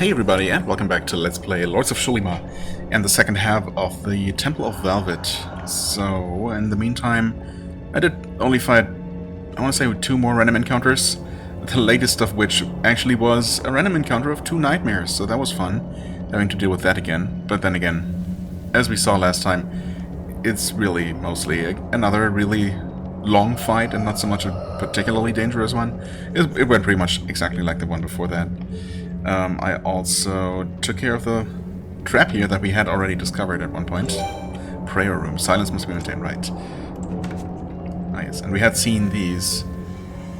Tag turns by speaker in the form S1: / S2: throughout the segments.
S1: Hey everybody, and welcome back to Let's Play Lords of Xulima and the second half of the Temple of Velvet. So, in the meantime, I did only fight, I want to say, 2 more random encounters, the latest of which actually was a random encounter of 2 nightmares, so that was fun, having to deal with that again. But then again, as we saw last time, it's really mostly another really long fight and not so much a particularly dangerous one. It went pretty much exactly like the one before that. I also took care of the trap here that we had already discovered at one point. Prayer room. Silence must be maintained, right. Ah, yes. And we had seen these.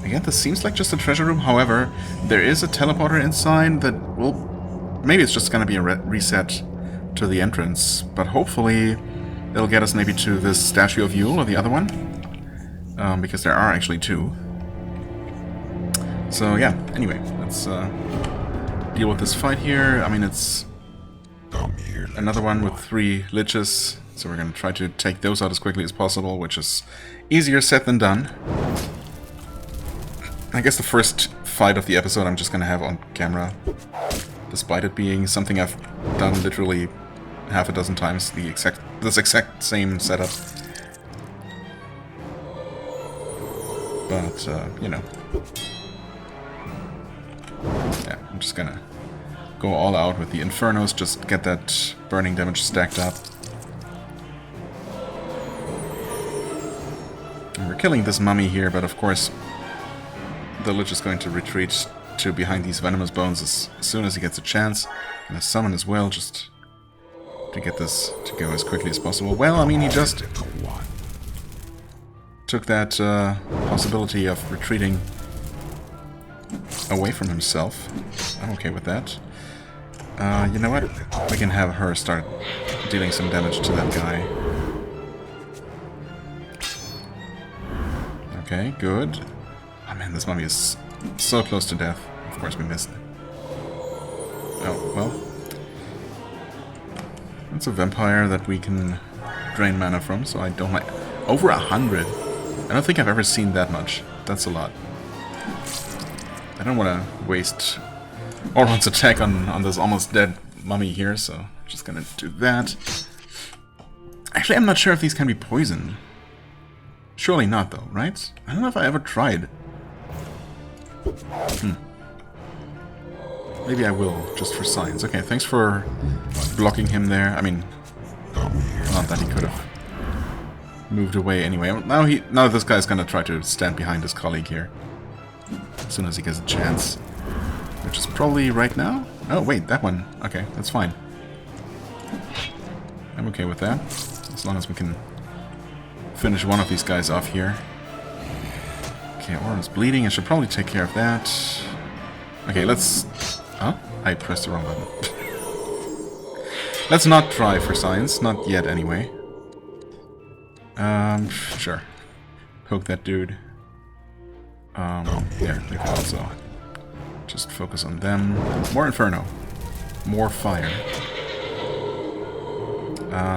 S1: Again, this seems like just a treasure room. However, there is a teleporter inside that will... Maybe it's just going to be a reset to the entrance. But hopefully it'll get us maybe to this statue of Yule or the other one. Because there are actually 2. So yeah, anyway, let's... deal with this fight here. I mean, it's another one with 3 liches, so we're going to try to take those out as quickly as possible, which is easier said than done. I guess the first fight of the episode I'm just going to have on camera, despite it being something I've done literally half a dozen times, this exact same setup. But, you know. Yeah, I'm just gonna go all out with the Infernos, just get that burning damage stacked up. And we're killing this mummy here, but of course the Lich is going to retreat to behind these venomous bones as soon as he gets a chance. And a summon as well, just to get this to go as quickly as possible. Well, I mean, he just took that possibility of retreating away from himself. I'm okay with that. You know what? We can have her start dealing some damage to that guy. Okay, good. Oh man, this mummy is so close to death. Of course we missed it. Oh, well. It's a vampire that we can drain mana from, so I don't like... Over 100! I don't think I've ever seen that much. That's a lot. I don't want to waste Oron's attack on this almost dead mummy here, so I'm just gonna do that. Actually, I'm not sure if these can be poisoned. Surely not, though, right? I don't know if I ever tried. Maybe I will, just for science. Okay, thanks for blocking him there. I mean, not that he could have moved away anyway. Now this guy's gonna try to stand behind his colleague here. As soon as he gets a chance. Which is probably right now? Oh, wait, that one. Okay, that's fine. I'm okay with that. As long as we can finish one of these guys off here. Okay, Oron's bleeding. I should probably take care of that. Okay, let's... Oh, I pressed the wrong button. Let's not try for science. Not yet, anyway. Sure. Poke that dude. There, we can also just focus on them. More Inferno. More fire.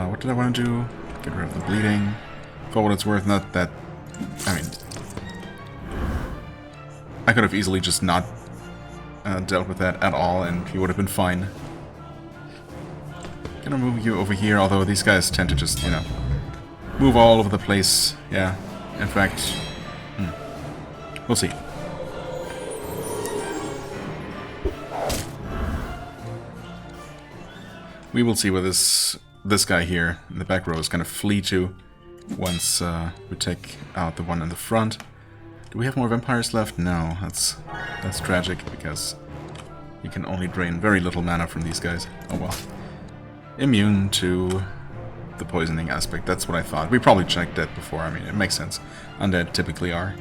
S1: What did I want to do? Get rid of the bleeding. For what it's worth, not that... I mean... I could have easily just not dealt with that at all, and he would have been fine. Gonna move you over here, although these guys tend to just, you know, move all over the place. Yeah, in fact... We'll see. We will see where this guy here in the back row is going to flee to once we take out the one in the front. Do we have more vampires left? No, that's tragic because you can only drain very little mana from these guys. Oh well. Immune to the poisoning aspect, that's what I thought. We probably checked that before. I mean, it makes sense. Undead typically are.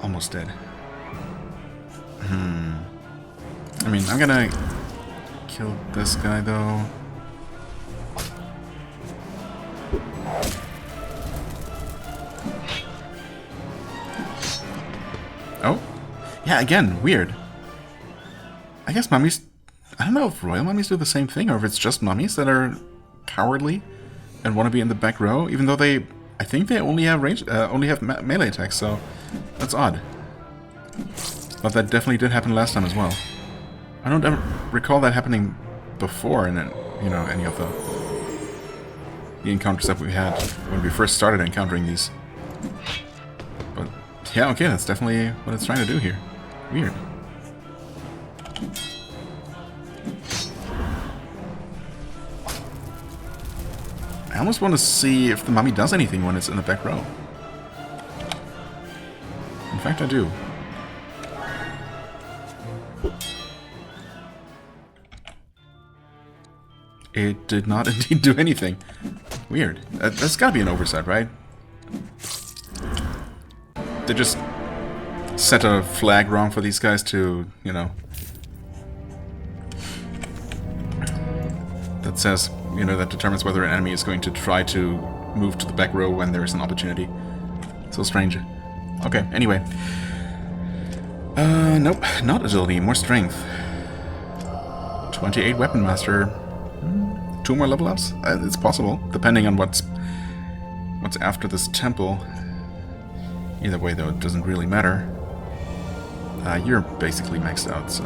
S1: Almost dead. I mean, I'm gonna kill this guy, though. Oh? Yeah, again, weird. I guess mummies... I don't know if royal mummies do the same thing, or if it's just mummies that are cowardly and want to be in the back row, even though they... I think they only have range, only have melee attacks, so that's odd. But that definitely did happen last time as well. I don't ever recall that happening before in, you know, any of the encounters that we had when we first started encountering these. But yeah, okay, that's definitely what it's trying to do here. Weird. I almost want to see if the mummy does anything when it's in the back row. In fact, I do. It did not indeed do anything. Weird. That's gotta be an oversight, right? They just set a flag wrong for these guys to, you know... that says, you know, that determines whether an enemy is going to try to move to the back row when there is an opportunity. So strange. Okay, anyway. Nope, not agility, more strength. 28 weapon master. 2 more level ups? It's possible, depending on what's after this temple. Either way, though, it doesn't really matter. You're basically maxed out, so...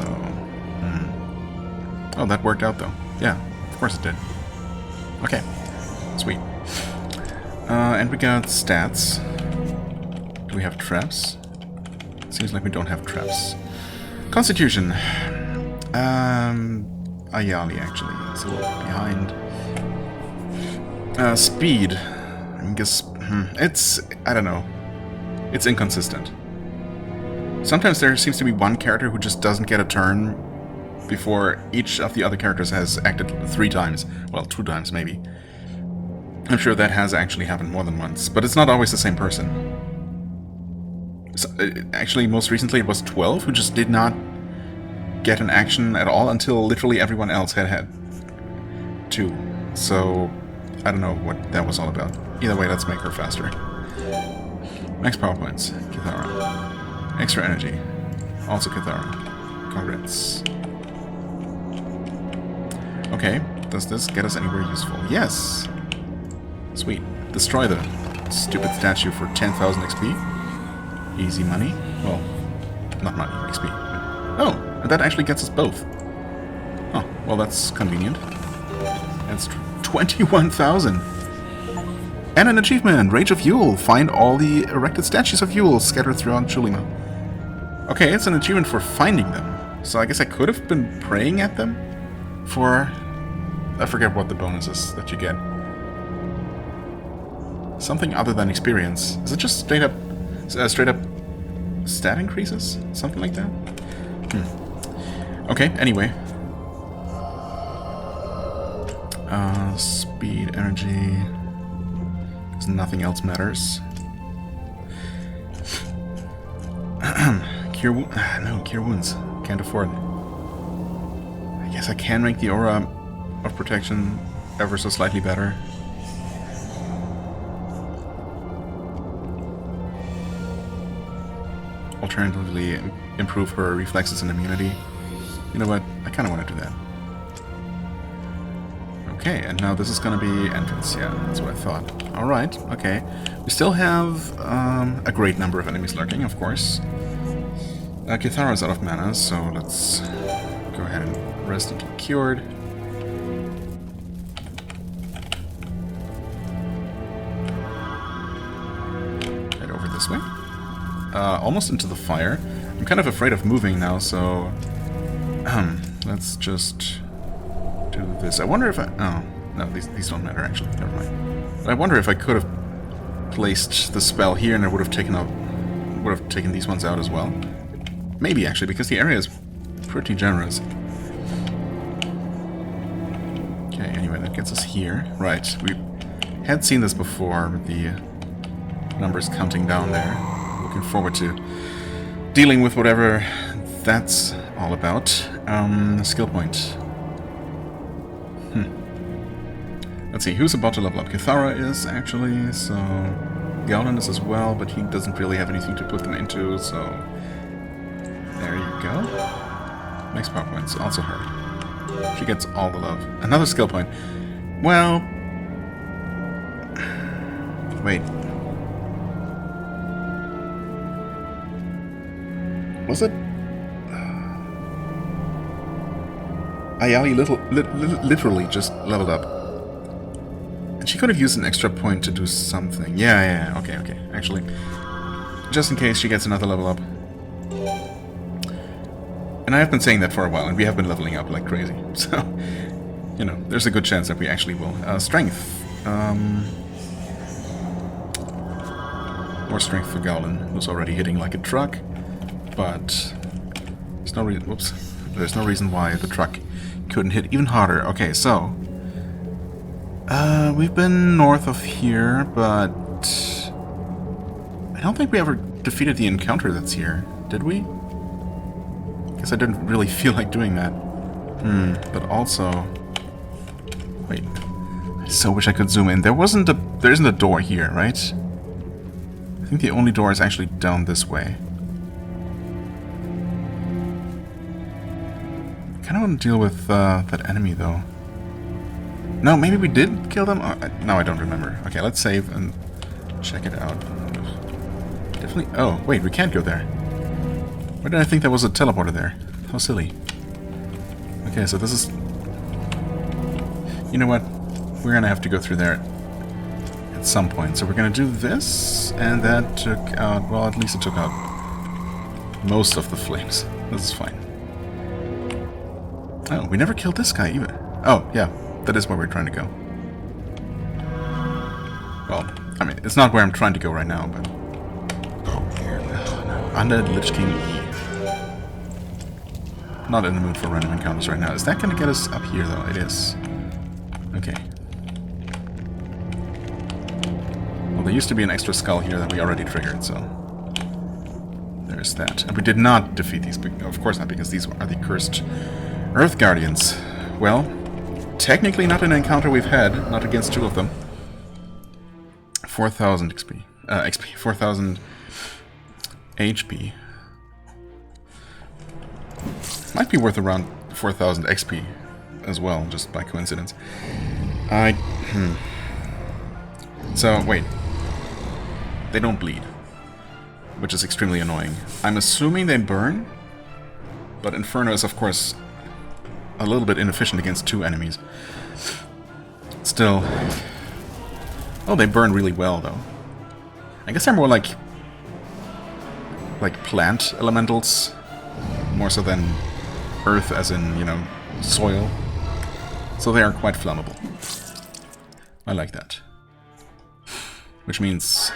S1: Oh, that worked out, though. Yeah, of course it did. Okay, sweet. And we got stats. Do we have traps? Seems like we don't have traps. Constitution. Ayali, actually. It's a little behind. Speed. I guess... it's... I don't know. It's inconsistent. Sometimes there seems to be one character who just doesn't get a turn before each of the other characters has acted 3 times. Well, 2 times, maybe. I'm sure that has actually happened more than once, but it's not always the same person. So, actually, most recently it was 12 who just did not get an action at all until literally everyone else had 2. So, I don't know what that was all about. Either way, let's make her faster. Max power points. Kithara. Extra energy. Also Kithara. Congrats. Okay, does this get us anywhere useful? Yes! Sweet. Destroy the stupid statue for 10,000 XP. Easy money. Well, not money, XP. Oh, and that actually gets us both. Oh, well that's convenient. That's 21,000. And an achievement! Rage of Yule! Find all the erected statues of Yule scattered throughout Xulima. Okay, it's an achievement for finding them. So I guess I could have been praying at them for... I forget what the bonus is that you get. Something other than experience. Is it just straight up stat increases? Something like that? Okay, anyway. Speed, energy... because nothing else matters. Cure no, cure wounds. Can't afford. I guess I can make the aura of protection ever so slightly better. Alternatively, improve her reflexes and immunity. You know what? I kind of want to do that. Okay, and now this is going to be entrance. Yeah, that's what I thought. Alright, okay. We still have a great number of enemies lurking, of course. Kithara's out of mana, so let's go ahead and rest until cured. Head over this way. Almost into the fire. I'm kind of afraid of moving now, so... let's just do this. I wonder if I... Oh, no, these don't matter, actually. Never mind. But I wonder if I could have placed the spell here and I would have taken these ones out as well. Maybe, actually, because the area is pretty generous. Okay, anyway, that gets us here. Right, we had seen this before with the numbers counting down there. Looking forward to dealing with whatever that's all about. Skill point. Let's see, who's about to level up? Kithara is, actually, so... Gaulan is as well, but he doesn't really have anything to put them into, so... There you go. Max power points, also her. She gets all the love. Another skill point. Well... Wait. Was it? Ayali literally just leveled up. And she could have used an extra point to do something. Yeah, okay. Actually, just in case she gets another level up. And I have been saying that for a while, and we have been leveling up like crazy. So, you know, there's a good chance that we actually will. Strength. More strength for Gowlin, who's already hitting like a truck. But there's no reason. Whoops. There's no reason why the truck couldn't hit even harder. Okay, so we've been north of here, but I don't think we ever defeated the encounter that's here, did we? Guess I didn't really feel like doing that. But also, wait. I so wish I could zoom in. There isn't a door here, right? I think the only door is actually down this way. I kind of want to deal with that enemy, though. No, maybe we did kill them? No, I don't remember. Okay, let's save and check it out. Definitely... Oh, wait, we can't go there. Why did I think there was a teleporter there? How silly. Okay, so this is... You know what? We're gonna have to go through there at some point. So we're gonna do this, and that took out... Well, at least it took out most of the flames. This is fine. Oh, we never killed this guy either. Oh, yeah. That is where we're trying to go. Well, I mean, it's not where I'm trying to go right now, but... Under Lich King E. Not in the mood for random encounters right now. Is that going to get us up here, though? It is. Okay. Well, there used to be an extra skull here that we already triggered, so... There's that. And we did not defeat these, of course not, because these are the cursed Earth Guardians. Well, technically not an encounter we've had, not against two of them. 4,000 XP. 4,000 HP. Might be worth around 4,000 XP as well, just by coincidence. So, wait. They don't bleed, which is extremely annoying. I'm assuming they burn, but Inferno is, of course, a little bit inefficient against two enemies. Still. Oh, they burn really well, though. I guess they're more like plant elementals, more so than earth as in, you know, soil. So they are quite flammable. I like that. Which means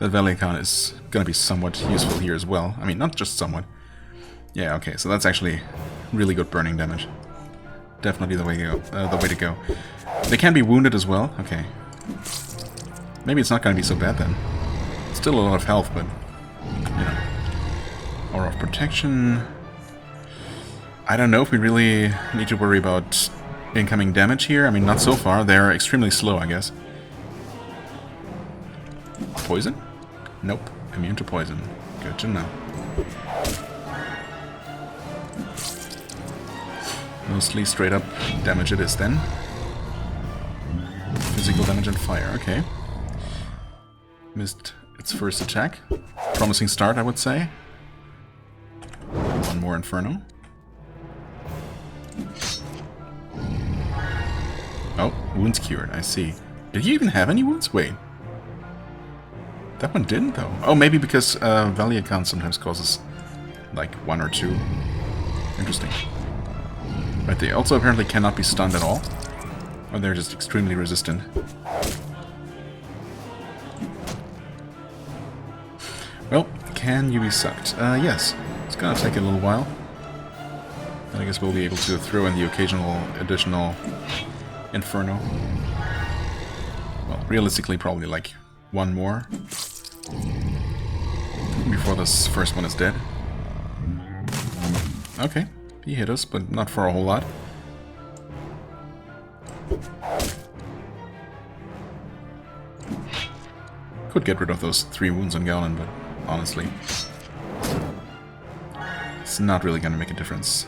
S1: that Valley Icon is going to be somewhat useful here as well. I mean, not just somewhat. Yeah, okay, so that's actually really good burning damage. Definitely the way to go. They can be wounded as well. Okay. Maybe it's not going to be so bad then. Still a lot of health, but you know. Aura of Protection. I don't know if we really need to worry about incoming damage here. I mean, not so far. They're extremely slow, I guess. Poison? Nope. Immune to poison. Good to know. Mostly straight up damage it is then. Physical damage and fire, okay. Missed its first attack. Promising start, I would say. One more Inferno. Oh, wounds cured, I see. Did he even have any wounds? Wait. That one didn't, though. Oh, maybe because Valley Account sometimes causes, like, 1 or 2. Interesting. But they also apparently cannot be stunned at all. Or they're just extremely resistant. Well, can you be sucked? Yes. It's gonna take a little while. And I guess we'll be able to throw in the occasional additional Inferno. Well, realistically, probably like one more. Before this first one is dead. Okay. He hit us, but not for a whole lot. Could get rid of those 3 wounds on Galen, but honestly, it's not really going to make a difference.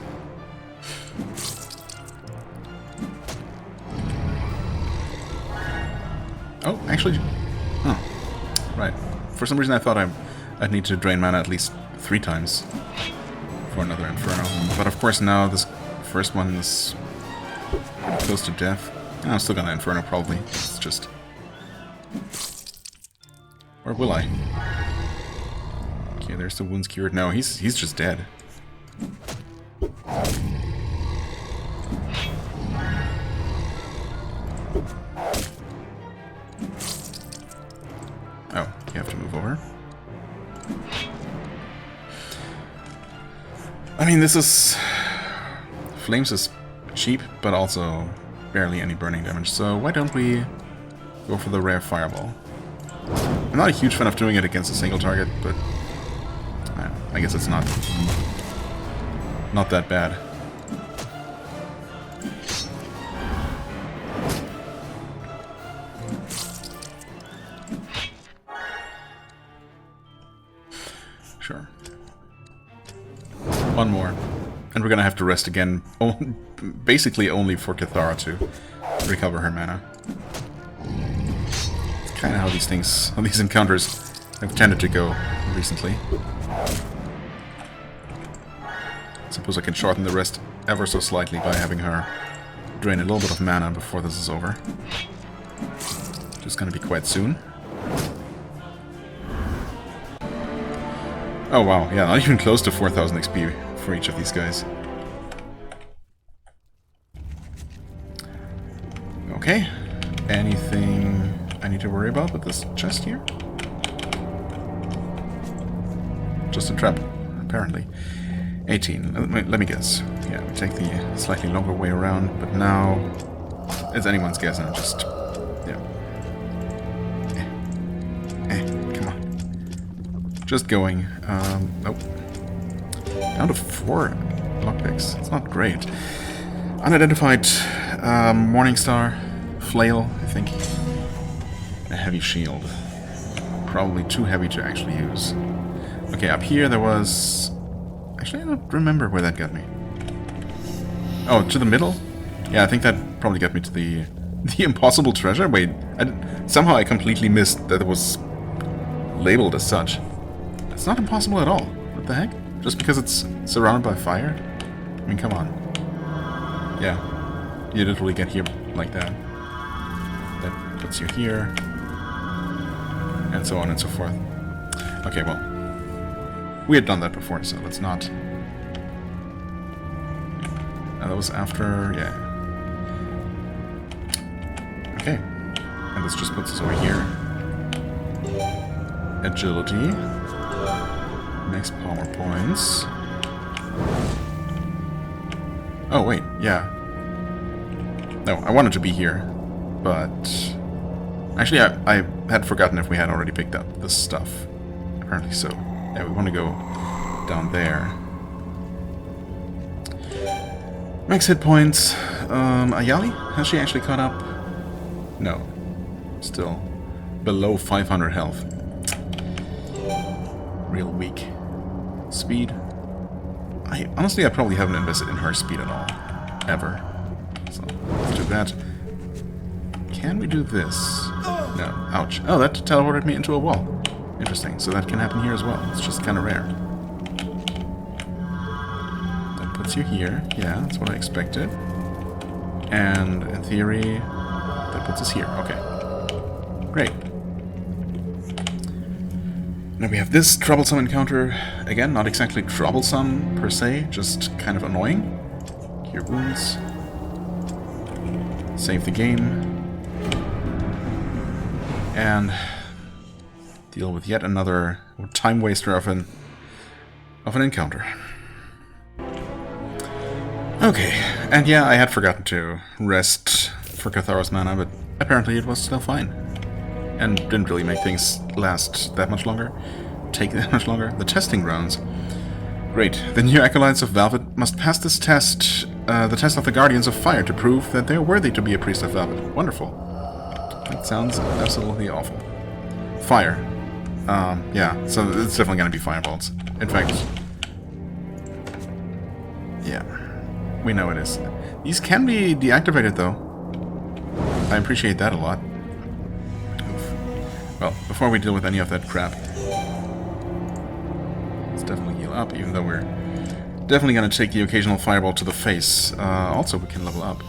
S1: Oh, actually... Oh, right. For some reason I thought I'd need to drain mana at least 3 times for another Inferno. But of course now this first one is close to death. I'm still gonna Inferno probably. It's just... Or will I? Okay, there's the wounds cured. No, he's just dead. Oh, you have to move over. I mean, this is... Flames is cheap, but also barely any burning damage, so why don't we go for the rare Fireball? I'm not a huge fan of doing it against a single target, but I guess it's not that bad. Sure. One more. And we're gonna have to rest again, basically only for Cathara to recover her mana. It's kind of how these encounters have tended to go recently. Suppose I can shorten the rest ever so slightly by having her drain a little bit of mana before this is over. Which is gonna be quite soon. Oh wow, yeah, not even close to 4000 XP for each of these guys. Okay, anything I need to worry about with this chest here? Just a trap, apparently. 18, let me guess. Yeah, we take the slightly longer way around, but now it's anyone's guess and just, yeah. Come on. Just going. Nope. Down to 4 lockpicks. It's not great. Unidentified Morningstar, Flail, I think. A heavy shield. Probably too heavy to actually use. Okay, up here there was... Actually, I don't remember where that got me. Oh, to the middle? Yeah, I think that probably got me to the impossible treasure. Wait, somehow I completely missed that it was labeled as such. It's not impossible at all. What the heck? Just because it's surrounded by fire? I mean, come on. Yeah, you literally get here like that. That puts you here. And so on and so forth. Okay, well. We had done that before, so let's not... that was after... yeah. Okay. And this just puts us over here. Agility. Makes power points. Oh, wait, yeah. No, I wanted to be here, but... Actually, I had forgotten if we had already picked up this stuff. Apparently so. Yeah, we want to go down there. Max hit points. Ayali? Has she actually caught up? No. Still below 500 health. Real weak. Speed. Honestly, I probably haven't invested in her speed at all. Ever. So, let's do that. Can we do this? No. Ouch. Oh, that teleported me into a wall. Interesting. So that can happen here as well. It's just kind of rare. That puts you here. Yeah, that's what I expected. And in theory, that puts us here. Okay. Great. Now we have this troublesome encounter. Again, not exactly troublesome per se, just kind of annoying. Cure wounds. Save the game. And deal with yet another time waster of an encounter. Okay, and yeah, I had forgotten to rest for Cathara's mana, but apparently it was still fine. And didn't really make things last that much longer. Take that much longer. The testing grounds. Great. The new Acolytes of Velvet must pass this test, the test of the Guardians of Fire, to prove that they're worthy to be a priest of Velvet. Wonderful. That sounds absolutely awful. Fire. Yeah, so it's definitely gonna be fireballs. In fact... yeah. We know it is. These can be deactivated, though. I appreciate that a lot. Oof. Well, before we deal with any of that crap... let's definitely level up, even though we're definitely going to take the occasional fireball to the face. Also, we can level up.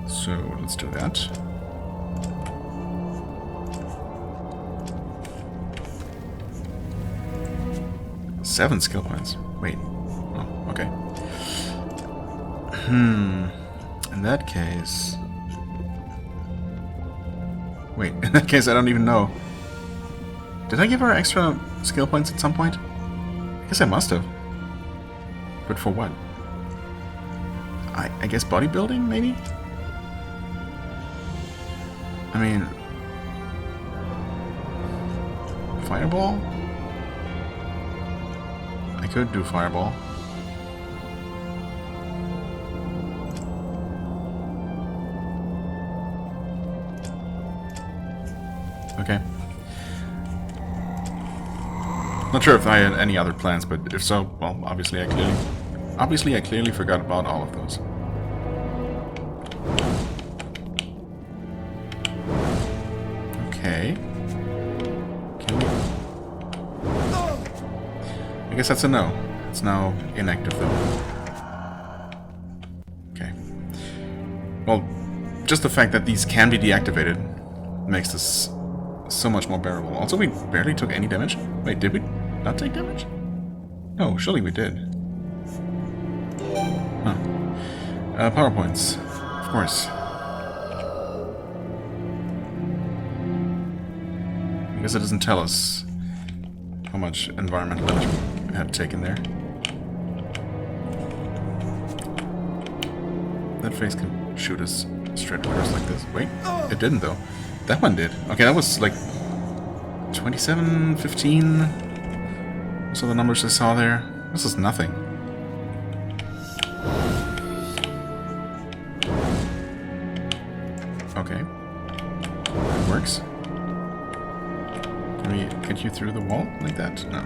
S1: So, let's do that. Seven skill points. Wait. Oh, okay. In that case... Wait, in that case I don't even know. Did I give her extra skill points at some point? I guess I must have. But for what? I guess bodybuilding, maybe? I mean... Fireball? I could do fireball. Okay. Not sure if I had any other plans, but if so, well, obviously I clearly forgot about all of those. Okay. Can we... I guess that's a no. It's now inactive though. Okay. Well, just the fact that these can be deactivated makes this so much more bearable. Also, we barely took any damage. Wait, did we not take damage? No, surely we did. Huh. Power points. Of course. I guess it doesn't tell us how much environmental damage we had taken there. That face can shoot us straight across like this. Wait, it didn't though. That one did. Okay, that was like 27, 15. So the numbers I saw there. This is nothing. Okay. That works. Can we get you through the wall like that? No.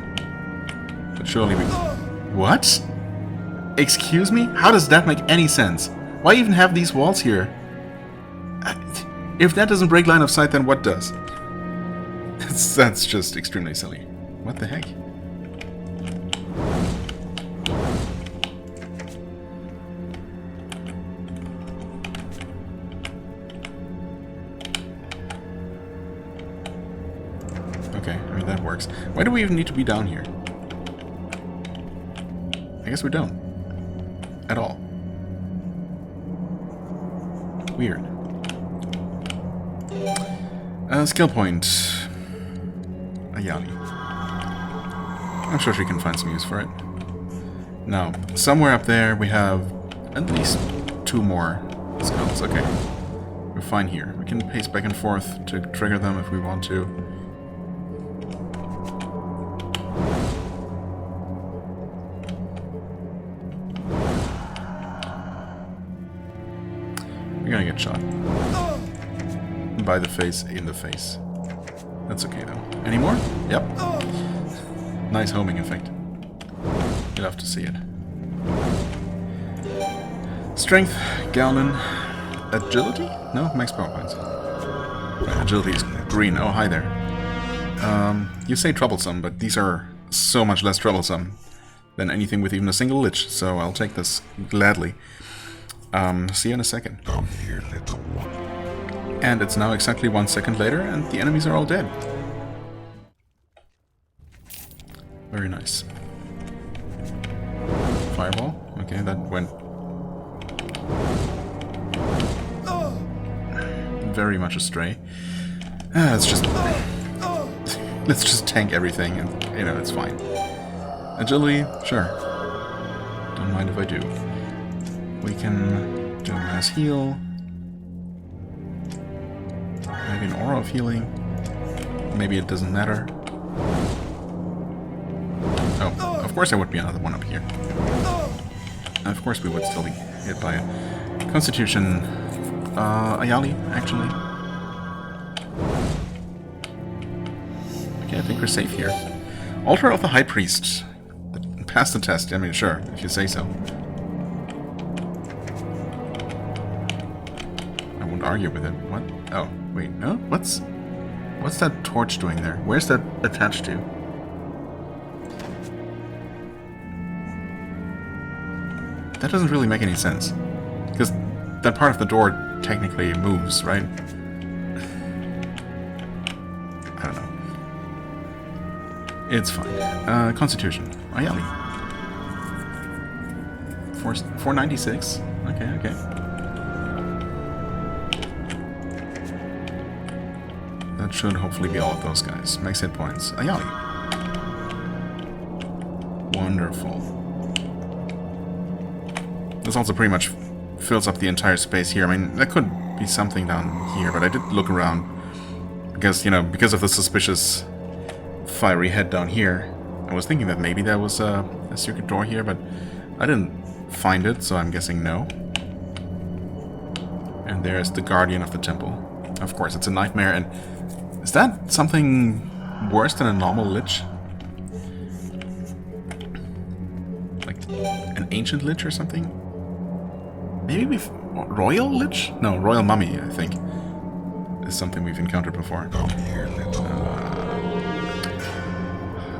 S1: But surely we... What? Excuse me? How does that make any sense? Why even have these walls here? If that doesn't break line of sight, then what does? That's just extremely silly. What the heck? Okay, I mean, that works. Why do we even need to be down here? I guess we don't. At all. Weird. Skill point. Ayali. I'm sure she can find some use for it. Now, somewhere up there we have at least 2 more skulls. Okay. We're fine here. We can pace back and forth to trigger them if we want to. We're gonna get shot. By the face, in the face. That's okay though. Any more? Yep. Nice homing effect. You'll have to see it. Strength, Gallon, agility? No, max power points. Right, agility is green. Oh, hi there. You say troublesome, but these are so much less troublesome than anything with even a single lich, so I'll take this gladly. See you in a second.
S2: Come here, little one.
S1: And it's now exactly 1 second later, and the enemies are all dead. Very nice. Fireball. Okay, that went very much astray. Let's just tank everything, and you know, it's fine. Agility, sure. Don't mind if I do. We can do a mass heal. Maybe an aura of healing. Maybe it doesn't matter. Oh, of course there would be another one up here. Of course we would still be hit by it. Constitution. Ayali, actually. Okay, I think we're safe here. Altar of the High Priest. Pass the test. I mean, sure, if you say so. I won't argue with it. What? Oh, wait, no? What's... What's that torch doing there? Where's that attached to? That doesn't really make any sense. Because that part of the door technically moves, right? I don't know. It's fine. Constitution. Ayali. 496. Okay, okay. That should hopefully be all of those guys. Max hit points. Ayali. Wonderful. This also pretty much fills up the entire space here. I mean, there could be something down here, but I did look around. Because, you know, because of the suspicious fiery head down here, I was thinking that maybe there was a secret door here, but I didn't find it, so I'm guessing no. And there's the guardian of the temple. Of course, it's a nightmare, and is that something worse than a normal lich? Like an ancient lich or something? Maybe we've... Royal lich? No, royal mummy, I think. Is something we've encountered before.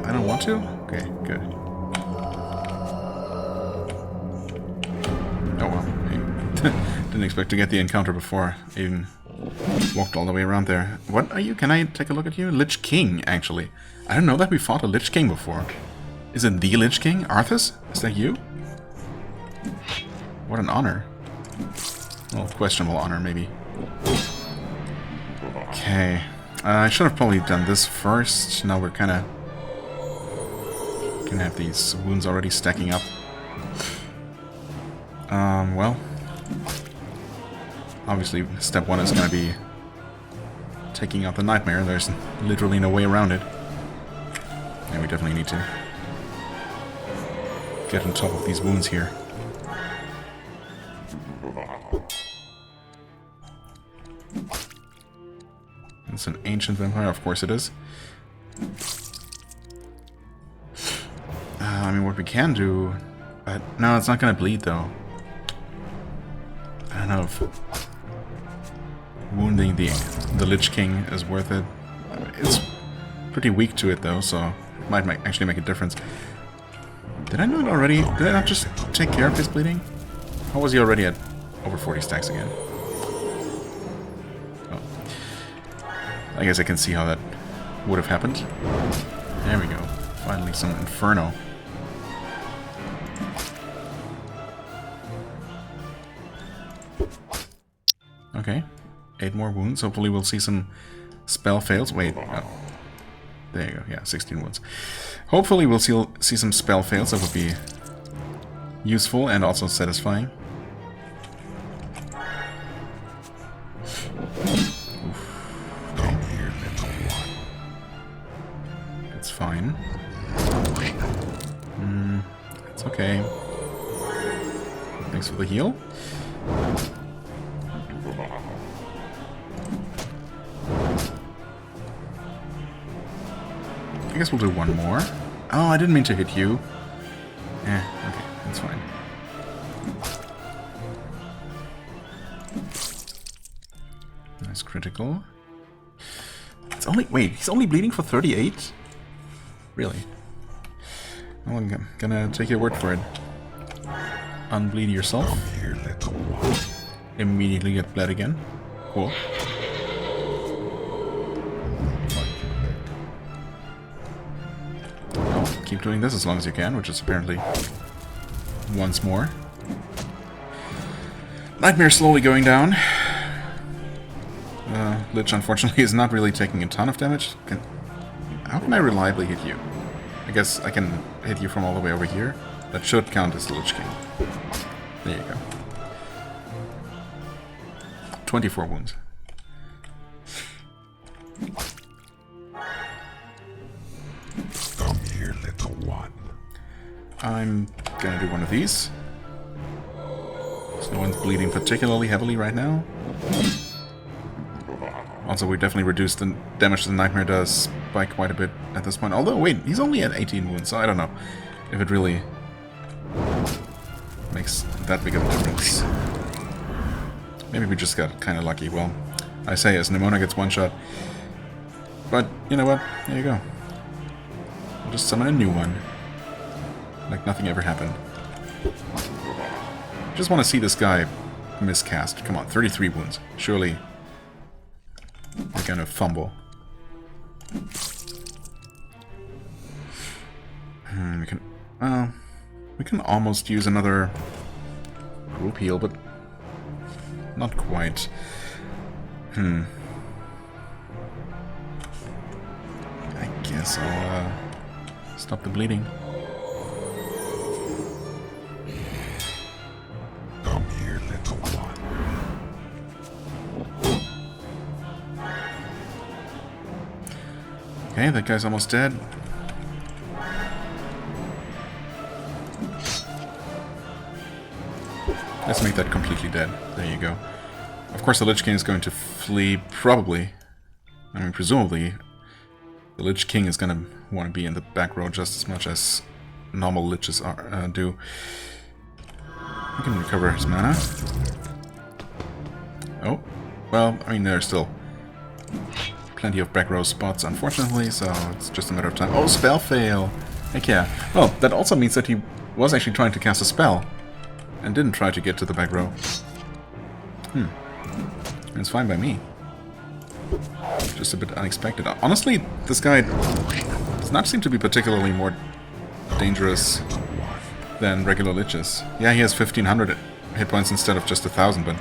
S1: I don't want to? Okay, good. Oh well, hey. Didn't expect to get the encounter before I even walked all the way around there. What are you? Can I take a look at you? Lich King, actually. I don't know that we fought a Lich King before. Is it the Lich King? Arthas? Is that you? What an honor. Well, questionable honor, maybe. Okay. I should have probably done this first. Now we're kind of gonna have these wounds already stacking up. Well, obviously step one is gonna be taking out the nightmare. There's literally no way around it. And we definitely need to get on top of these wounds here. It's an ancient vampire, of course it is. I mean, what we can do... But no, it's not gonna bleed, though. I don't know if wounding the Lich King is worth it. It's pretty weak to it, though, so it might actually make a difference. Did I know it already? Did I not just take care of his bleeding? How was he already at over 40 stacks again? Oh. I guess I can see how that would have happened. There we go. Finally some Inferno. Okay. 8 more wounds. Hopefully we'll see some spell fails. Wait. Oh. There you go. Yeah, 16 wounds. Hopefully we'll see some spell fails. That would be useful and also satisfying. Okay. It's fine. It's okay. Thanks for the heal. I guess we'll do one more. Oh, I didn't mean to hit you. Okay, that's fine. Nice critical. It's only... Wait, he's only bleeding for 38? Really? Well, I'm gonna take your word for it. Unbleed yourself. Here, little one. Immediately get bled again. Cool. Keep doing this as long as you can, which is apparently once more. Nightmare slowly going down. Lich, unfortunately, is not really taking a ton of damage. How can I reliably hit you? I guess I can hit you from all the way over here. That should count as the Lich King. There you go. 24 wounds. I'm gonna do one of these. So no one's bleeding particularly heavily right now. Also, we definitely reduced the damage the Nightmare does by quite a bit at this point. Although, wait, he's only at 18 wounds, so I don't know if it really makes that big of a difference. Maybe we just got kind of lucky. Well, I say as Nimona gets one shot, But, you know what? There you go. I'll just summon a new one. Like nothing ever happened. Just want to see this guy miscast. Come on, 33 wounds. Surely they're gonna fumble. We can almost use another group heal, but not quite. I guess I'll stop the bleeding.
S2: Come here, little one.
S1: Okay, that guy's almost dead. Let's make that completely dead. There you go. Of course the Lich King is going to flee, probably. I mean, presumably, the Lich King is going to want to be in the back row just as much as normal Liches do. We can recover his mana. Oh, well, I mean, there's still plenty of back row spots, unfortunately, so it's just a matter of time. Oh, spell fail! Heck yeah. Well, that also means that he was actually trying to cast a spell and didn't try to get to the back row. It's fine by me. Just a bit unexpected. Honestly, this guy does not seem to be particularly more dangerous than regular Liches. Yeah, he has 1500 hit points instead of just 1000, but...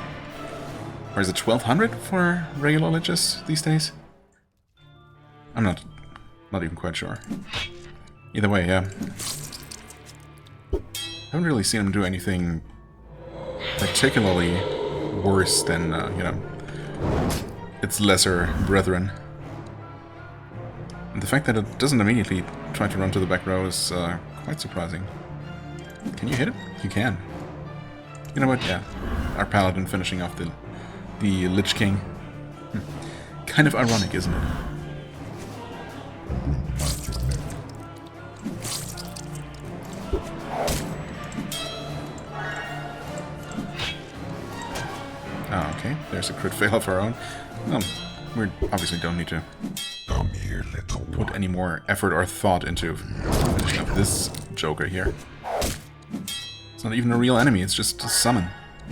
S1: Or is it 1200 for regular Liches these days? I'm not even quite sure. Either way, yeah. I haven't really seen him do anything particularly worse than, you know, its lesser brethren. And the fact that it doesn't immediately try to run to the back row is quite surprising. Can you hit it? You can. You know what? Yeah. Our paladin finishing off the Lich King. Kind of ironic, isn't it? Oh, okay. There's a crit fail of our own. We obviously don't need to
S2: Come here, little one.
S1: put any more effort or thought into finishing up this Joker here. It's not even a real enemy, it's just a summon.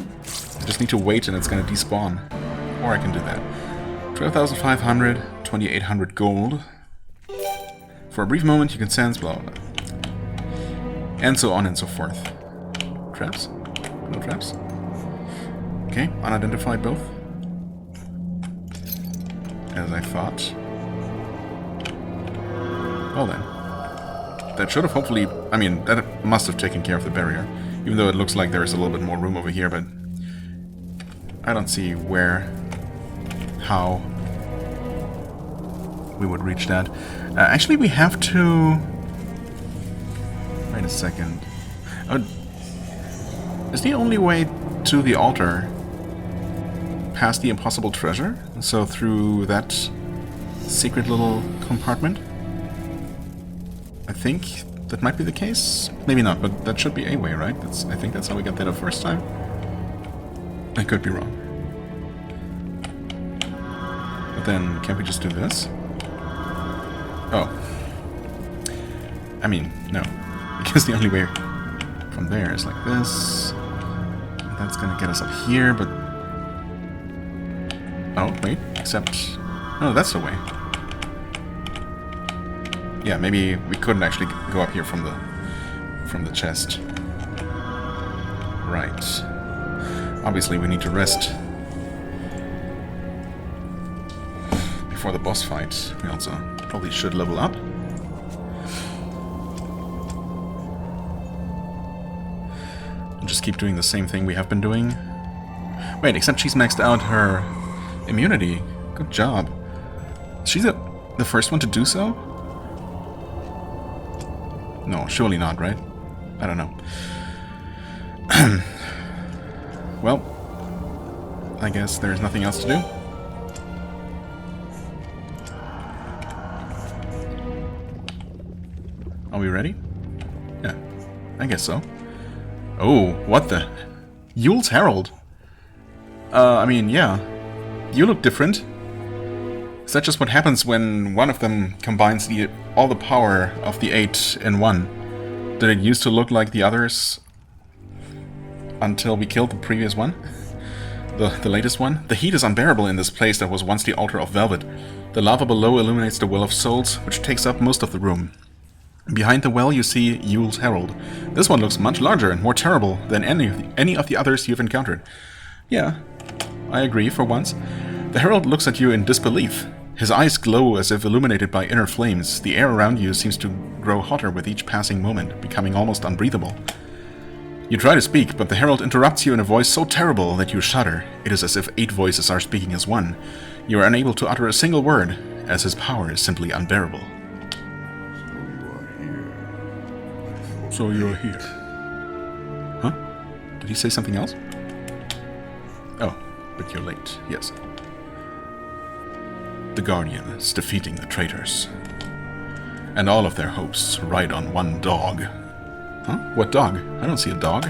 S1: I just need to wait and it's gonna despawn. Or I can do that. 12,500, 2,800 gold. For a brief moment you can sense blah blah blah. And so on and so forth. Traps? No traps? Okay, unidentified both. As I thought. Well then. That should have hopefully... I mean, that must have taken care of the barrier. Even though it looks like there is a little bit more room over here, but... I don't see where... how... we would reach that. Actually, we have to... Wait a second. Is the only way to the altar past the impossible treasure? So through that secret little compartment? I think that might be the case. Maybe not, but that should be a way, right? I think that's how we got there the first time. I could be wrong. But then, can't we just do this? Oh. I mean, no. Because the only way from there is like this. That's gonna get us up here, but... Oh, wait, except... Oh, that's the way. Yeah, maybe we couldn't actually go up here from the chest. Right. Obviously, we need to rest before the boss fight. We also probably should level up. And just keep doing the same thing we have been doing. Wait, except she's maxed out her immunity. Good job. Is she the first one to do so? No, surely not, right? I don't know. Well, I guess there's nothing else to do. Are we ready? Yeah, I guess so. Oh, what the? Yule's Herald. I mean, yeah. You look different. Is that just what happens when one of them combines all the power of the 8 in one? Did it used to look like the others until we killed the previous one? The latest one? The heat is unbearable in this place that was once the altar of velvet. The lava below illuminates the Well of Souls, which takes up most of the room. Behind the well you see Yule's Herald. This one looks much larger and more terrible than any of the others you've encountered. Yeah, I agree for once. The Herald looks at you in disbelief. His eyes glow as if illuminated by inner flames. The air around you seems to grow hotter with each passing moment, becoming almost unbreathable. You try to speak, but the Herald interrupts you in a voice so terrible that you shudder. It is as if 8 voices are speaking as one. You are unable to utter a single word, as his power is simply unbearable. So you're here. Huh? Did he say something else? Oh, but you're late, yes. The Guardian is defeating the traitors. And all of their hopes ride on one dog. Huh? What dog? I don't see a dog.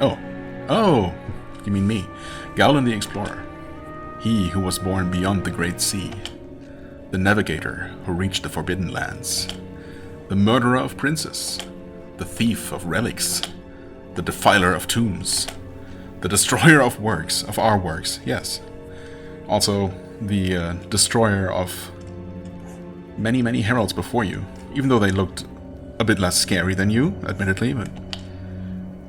S1: Oh. Oh! You mean me. Gowlin the Explorer. He who was born beyond the Great Sea. The navigator who reached the Forbidden Lands. The murderer of princes. The thief of relics. The defiler of tombs. The destroyer of works, of our works, yes. Also, the destroyer of many, many heralds before you. Even though they looked a bit less scary than you, admittedly, but...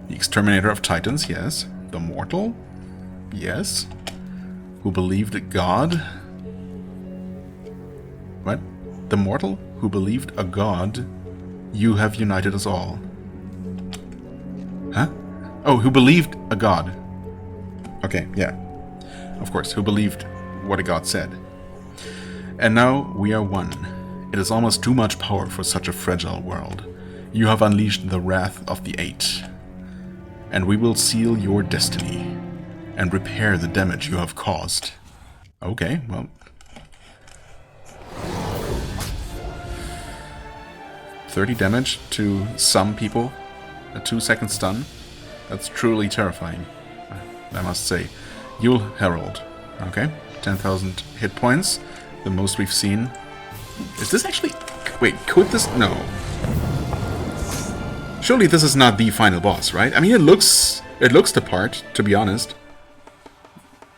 S1: The exterminator of titans, yes. The mortal? Yes. Who believed a god? What? The mortal who believed a god? You have united us all. Huh? Oh, who believed a god. Okay, yeah. Of course, who believed what a god said. And now we are one. It is almost too much power for such a fragile world. You have unleashed the wrath of the 8. And we will seal your destiny and repair the damage you have caused. Okay, well... 30 damage to some people. A 2-second stun. That's truly terrifying, I must say. Yule Herald. Okay, 10,000 hit points. The most we've seen. Is this actually... Wait, could this... No. Surely this is not the final boss, right? I mean, it looks the part, to be honest.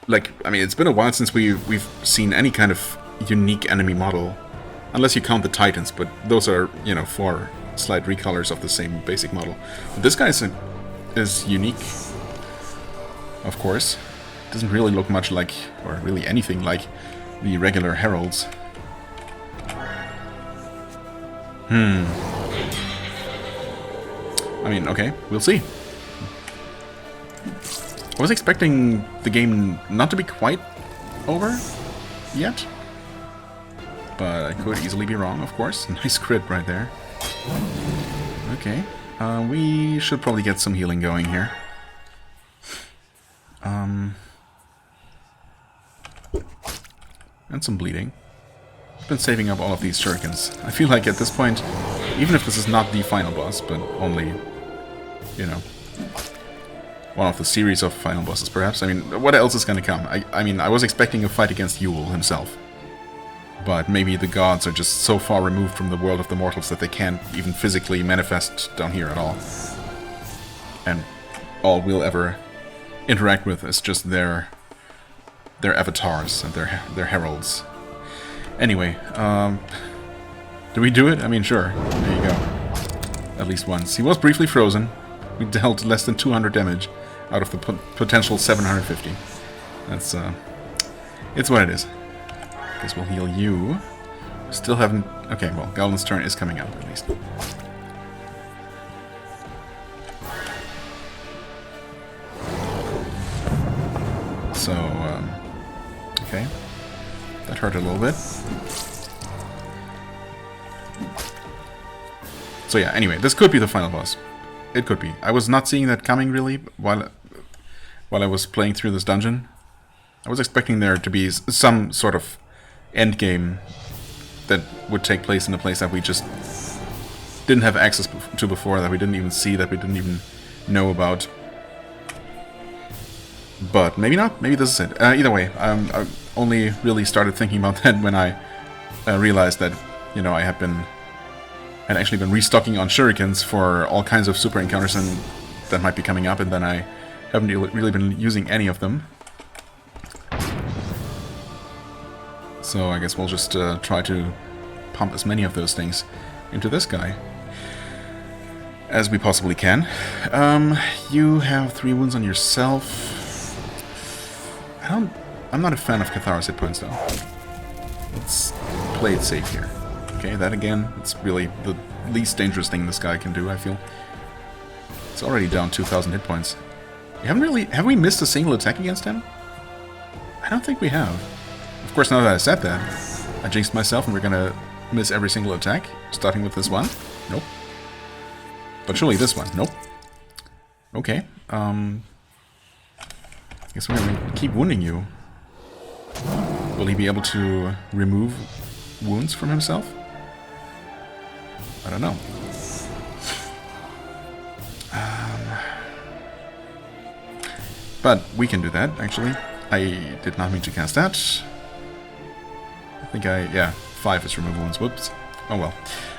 S1: Like, I mean, it's been a while since we've seen any kind of unique enemy model. Unless you count the Titans, but those are, you know, 4 slight recolors of the same basic model. But this guy is unique, of course. Doesn't really look much like, or really anything like, the regular heralds. I mean, okay, we'll see. I was expecting the game not to be quite over yet. But I could easily be wrong, of course. Nice crit right there. Okay. We should probably get some healing going here. And some bleeding. I've been saving up all of these shurikens. I feel like at this point, even if this is not the final boss, but only, you know, one of the series of final bosses, perhaps. I mean, what else is gonna come? I mean, I was expecting a fight against Yule himself. But maybe the gods are just so far removed from the world of the mortals that they can't even physically manifest down here at all. And all we'll ever interact with is just their avatars and their heralds. Anyway, do we do it? I mean, sure. There you go. At least once. He was briefly frozen. We dealt less than 200 damage out of the potential 750. That's, it's what it is. Guess we'll heal you. Still haven't... Okay, well, Gowlin's turn is coming up, at least. So, okay. That hurt a little bit. So yeah, anyway, this could be the final boss. It could be. I was not seeing that coming, really, while I was playing through this dungeon. I was expecting there to be some sort of endgame that would take place in a place that we just didn't have access to before, that we didn't even see, that we didn't even know about. But maybe not. Maybe this is it. Either way, only really started thinking about that when I realized that, you know, I had actually been restocking on shurikens for all kinds of super encounters and that might be coming up, and then I haven't really been using any of them. So I guess we'll just try to pump as many of those things into this guy as we possibly can. You have 3 wounds on yourself. I'm not a fan of Cathar's hit points though. Let's play it safe here. Okay, that again, it's really the least dangerous thing this guy can do, I feel. It's already down 2,000 hit points. Have we missed a single attack against him? I don't think we have. Of course, now that I said that, I jinxed myself and we're gonna miss every single attack, starting with this one. Nope. But surely this one. Nope. Okay. Guess we're gonna keep wounding you. Will he be able to remove wounds from himself? I don't know. But we can do that, actually. I did not mean to cast that. I think yeah, 5 is remove wounds. Whoops. Oh well.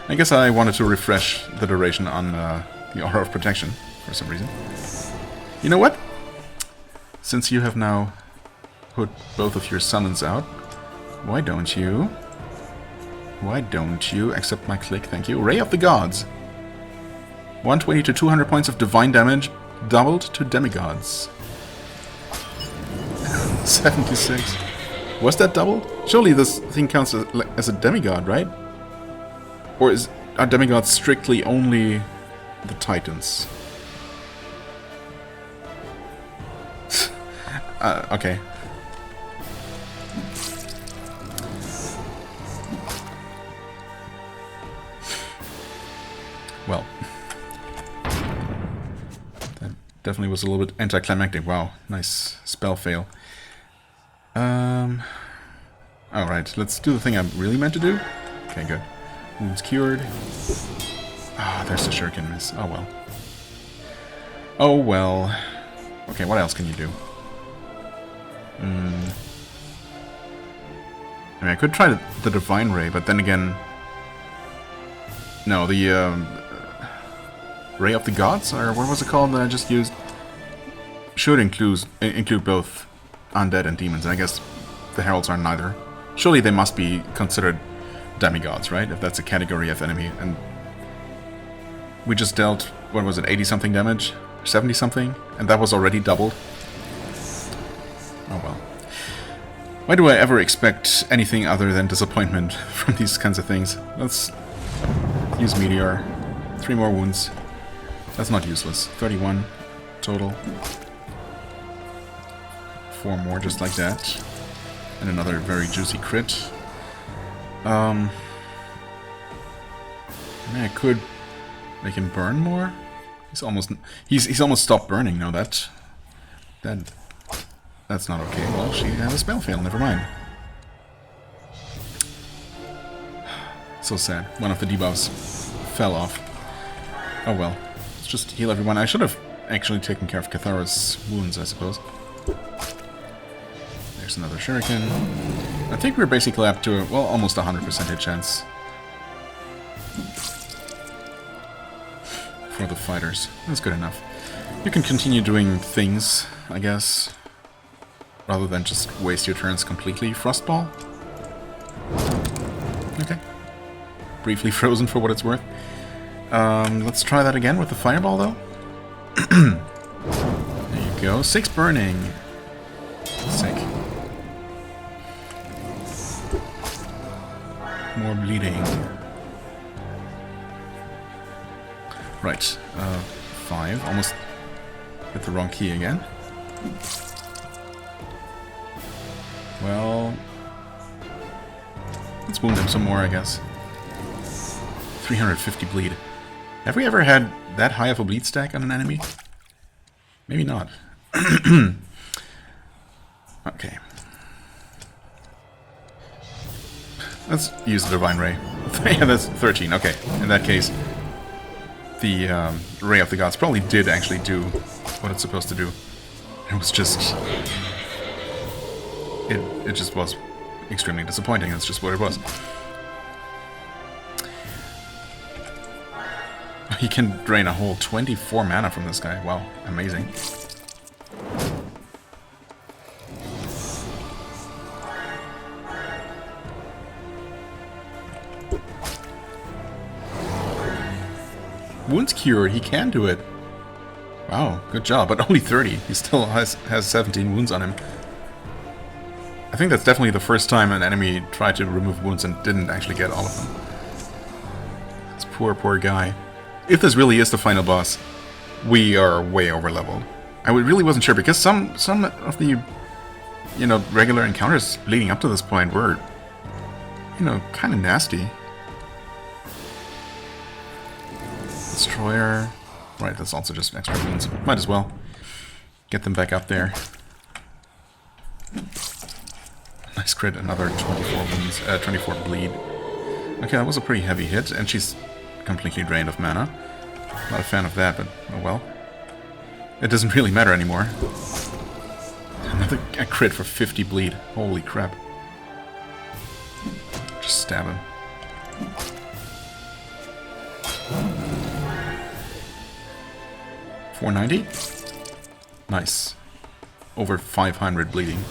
S1: I guess I wanted to refresh the duration on the Aura of Protection for some reason. You know what? Since you have now put both of your summons out, why don't you accept my click, thank you. Ray of the Gods. 120 to 200 points of divine damage, doubled to demigods. 76. Was that doubled? Surely this thing counts as a demigod, right? Or are demigods strictly only the Titans? Okay. Well, that definitely was a little bit anticlimactic. Wow, nice spell fail. Alright, let's do the thing I really meant to do. Okay, good. Wounds cured. Ah, there's the shuriken miss. Oh well. Oh well. Okay, what else can you do? I mean, I could try the Divine Ray, but then again... No, the Ray of the Gods, or what was it called that I just used? Should include both undead and demons, and I guess the Heralds are neither. Surely they must be considered demigods, right? If that's a category of enemy. And we just dealt, what was it, 80-something damage? 70-something? And that was already doubled? Oh well. Why do I ever expect anything other than disappointment from these kinds of things? Let's use Meteor. 3 more wounds. That's not useless. 31 total. 4 more just like that. And another very juicy crit. I mean, I could make him burn more. He's almost stopped burning. No, that's not okay. Well, she had a spell fail. Never mind. So sad. One of the debuffs fell off. Oh well. Let's just heal everyone. I should have actually taken care of Cathara's wounds, I suppose. There's another shuriken. I think we're basically up to, well, almost 100% hit chance for the fighters. That's good enough. You can continue doing things, I guess, rather than just waste your turns completely. Frostball? Okay. Briefly frozen for what it's worth. Let's try that again with the fireball, though. There you go. 6 burning. Sick. More bleeding. Right. 5. Almost hit the wrong key again. Well, let's wound him some more, I guess. 350 bleed. Have we ever had that high of a bleed stack on an enemy? Maybe not. Okay. Let's use the Divine Ray. Yeah, that's 13. Okay. In that case, the Ray of the Gods probably did actually do what it's supposed to do. It was just it just was extremely disappointing. That's just what it was. He can drain a whole 24 mana from this guy. Wow, amazing. Wounds cured, he can do it. Wow, good job, but only 30. He still has 17 wounds on him. I think that's definitely the first time an enemy tried to remove wounds and didn't actually get all of them. This poor, poor guy. If this really is the final boss, we are way over leveled. I really wasn't sure, because some of the, you know, regular encounters leading up to this point were, you know, kind of nasty. Destroyer. Right, that's also just extra wounds. Might as well get them back up there. Nice crit, another 24 wounds, 24 bleed. Okay, that was a pretty heavy hit, and she's completely drained of mana. Not a fan of that, but oh well. It doesn't really matter anymore. Another crit for 50 bleed. Holy crap. Just stab him. $490? Nice. Over 500 bleeding.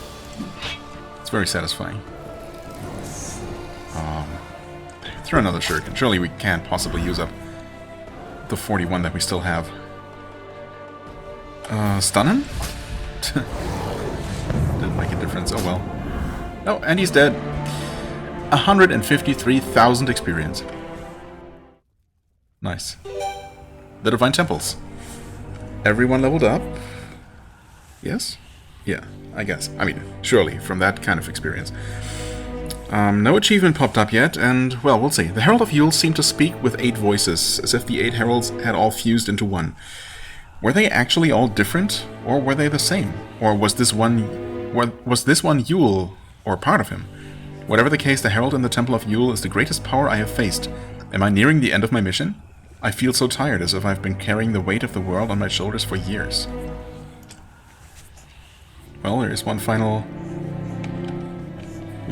S1: It's very satisfying. Throw another shuriken. Surely we can't possibly use up the 41 that we still have. Stun him? Didn't make a difference. Oh well. Oh, and he's dead. 153,000 experience. Nice. The Divine Temples. Everyone leveled up? Yes? Yeah, I guess. I mean, surely, from that kind of experience. No achievement popped up yet, and, well, we'll see. The Herald of Yule seemed to speak with 8 voices, as if the 8 heralds had all fused into one. Were they actually all different, or were they the same? Or was this one Yule, or part of him? Whatever the case, the Herald in the Temple of Yule is the greatest power I have faced. Am I nearing the end of my mission? I feel so tired, as if I've been carrying the weight of the world on my shoulders for years. Well, there is one final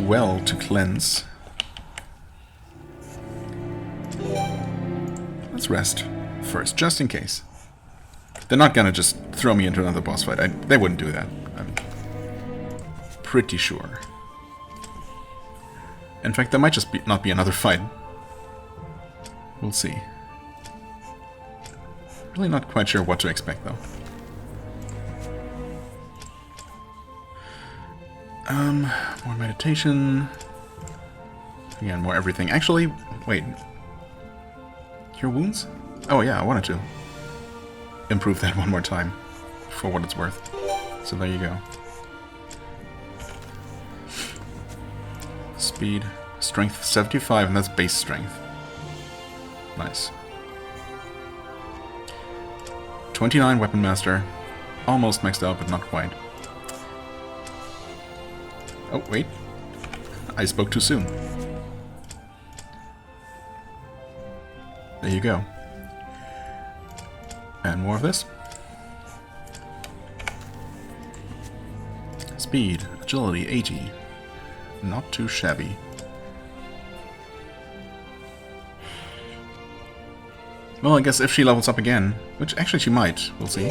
S1: well to cleanse. Let's rest first, just in case. They're not gonna just throw me into another boss fight. They wouldn't do that. I'm pretty sure. In fact, there might just not be another fight. We'll see. Really not quite sure what to expect, though. More meditation. Again, more everything. Actually, wait. Cure wounds? Oh yeah, I wanted to improve that one more time, for what it's worth. So there you go. Speed. Strength 75, and that's base strength. Nice. 29 Weapon Master. Almost maxed out, but not quite. Oh, wait. I spoke too soon. There you go. And more of this. Speed, agility, 80. Not too shabby. Well, I guess if she levels up again, which actually she might, we'll see.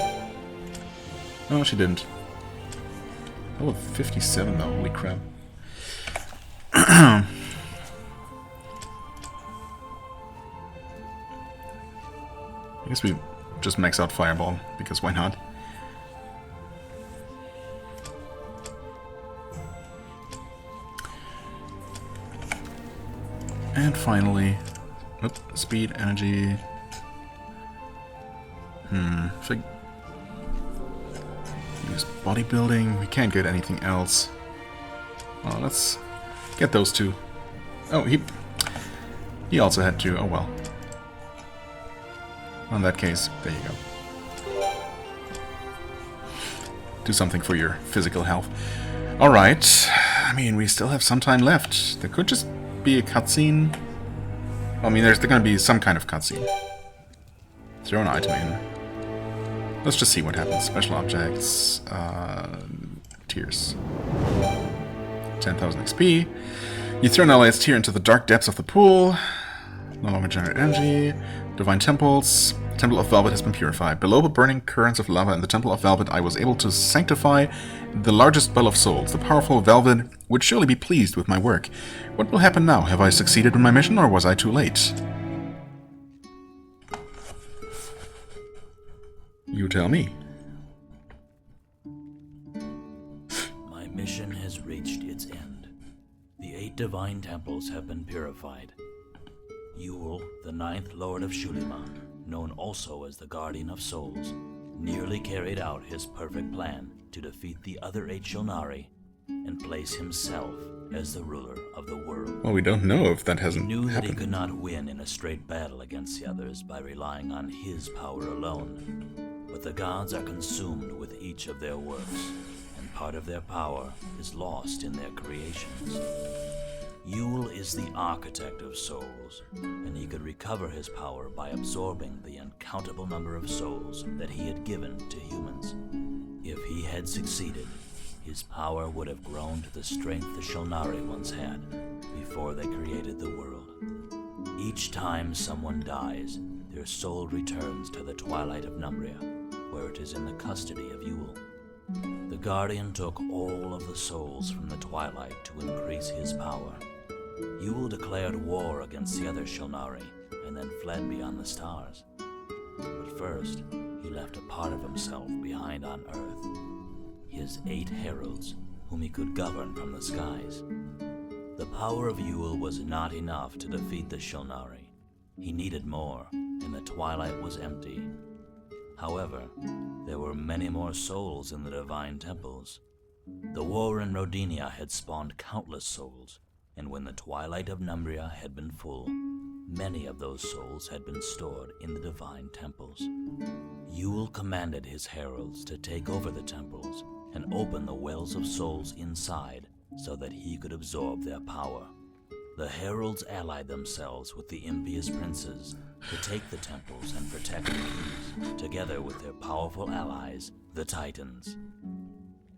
S1: No, she didn't. Oh, 57 though, holy crap. I guess we just max out Fireball, because why not? And finally, speed, energy. If I use bodybuilding, we can't get anything else. Well, let's get those two. Oh, he also had to. Oh well. In that case, there you go. Do something for your physical health. Alright. I mean, we still have some time left. There could just be a cutscene. I mean, there's going to be some kind of cutscene. Throw an item in. Let's just see what happens. Special objects. Tears. 10,000 XP. You throw an allied tear into the dark depths of the pool. No longer generate energy. Divine Temples. Temple of Velvet has been purified. Below the burning currents of lava in the Temple of Velvet, I was able to sanctify the largest bell of souls. The powerful Velvet would surely be pleased with my work. What will happen now? Have I succeeded in my mission, or was I too late? You tell me.
S3: My mission has reached its end. The 8 divine temples have been purified. Yule, the 9th Lord of Xulima, known also as the Guardian of Souls, nearly carried out his perfect plan to defeat the other 8 Shulnari and place himself as the ruler of the world.
S1: Well, we don't know if that hasn't
S3: He knew that
S1: happened.
S3: he could not win in a straight battle against the others by relying on his power alone. But the gods are consumed with each of their works, and part of their power is lost in their creations. Yule is the architect of souls, and he could recover his power by absorbing the uncountable number of souls that he had given to humans. If he had succeeded, his power would have grown to the strength the Shulnari once had before they created the world. Each time someone dies, their soul returns to the twilight of Numbria, where it is in the custody of Yule. The Guardian took all of the souls from the twilight to increase his power. Yule declared war against the other Shulnari and then fled beyond the stars. But first, he left a part of himself behind on Earth. His 8 heralds, whom he could govern from the skies. The power of Yule was not enough to defeat the Shulnari. He needed more, and the twilight was empty. However, there were many more souls in the divine temples. The war in Rodinia had spawned countless souls, and when the twilight of Numbria had been full, many of those souls had been stored in the divine temples. Yule commanded his heralds to take over the temples and open the wells of souls inside so that he could absorb their power. The heralds allied themselves with the impious princes to take the temples and protect the keys, together with their powerful allies, the Titans.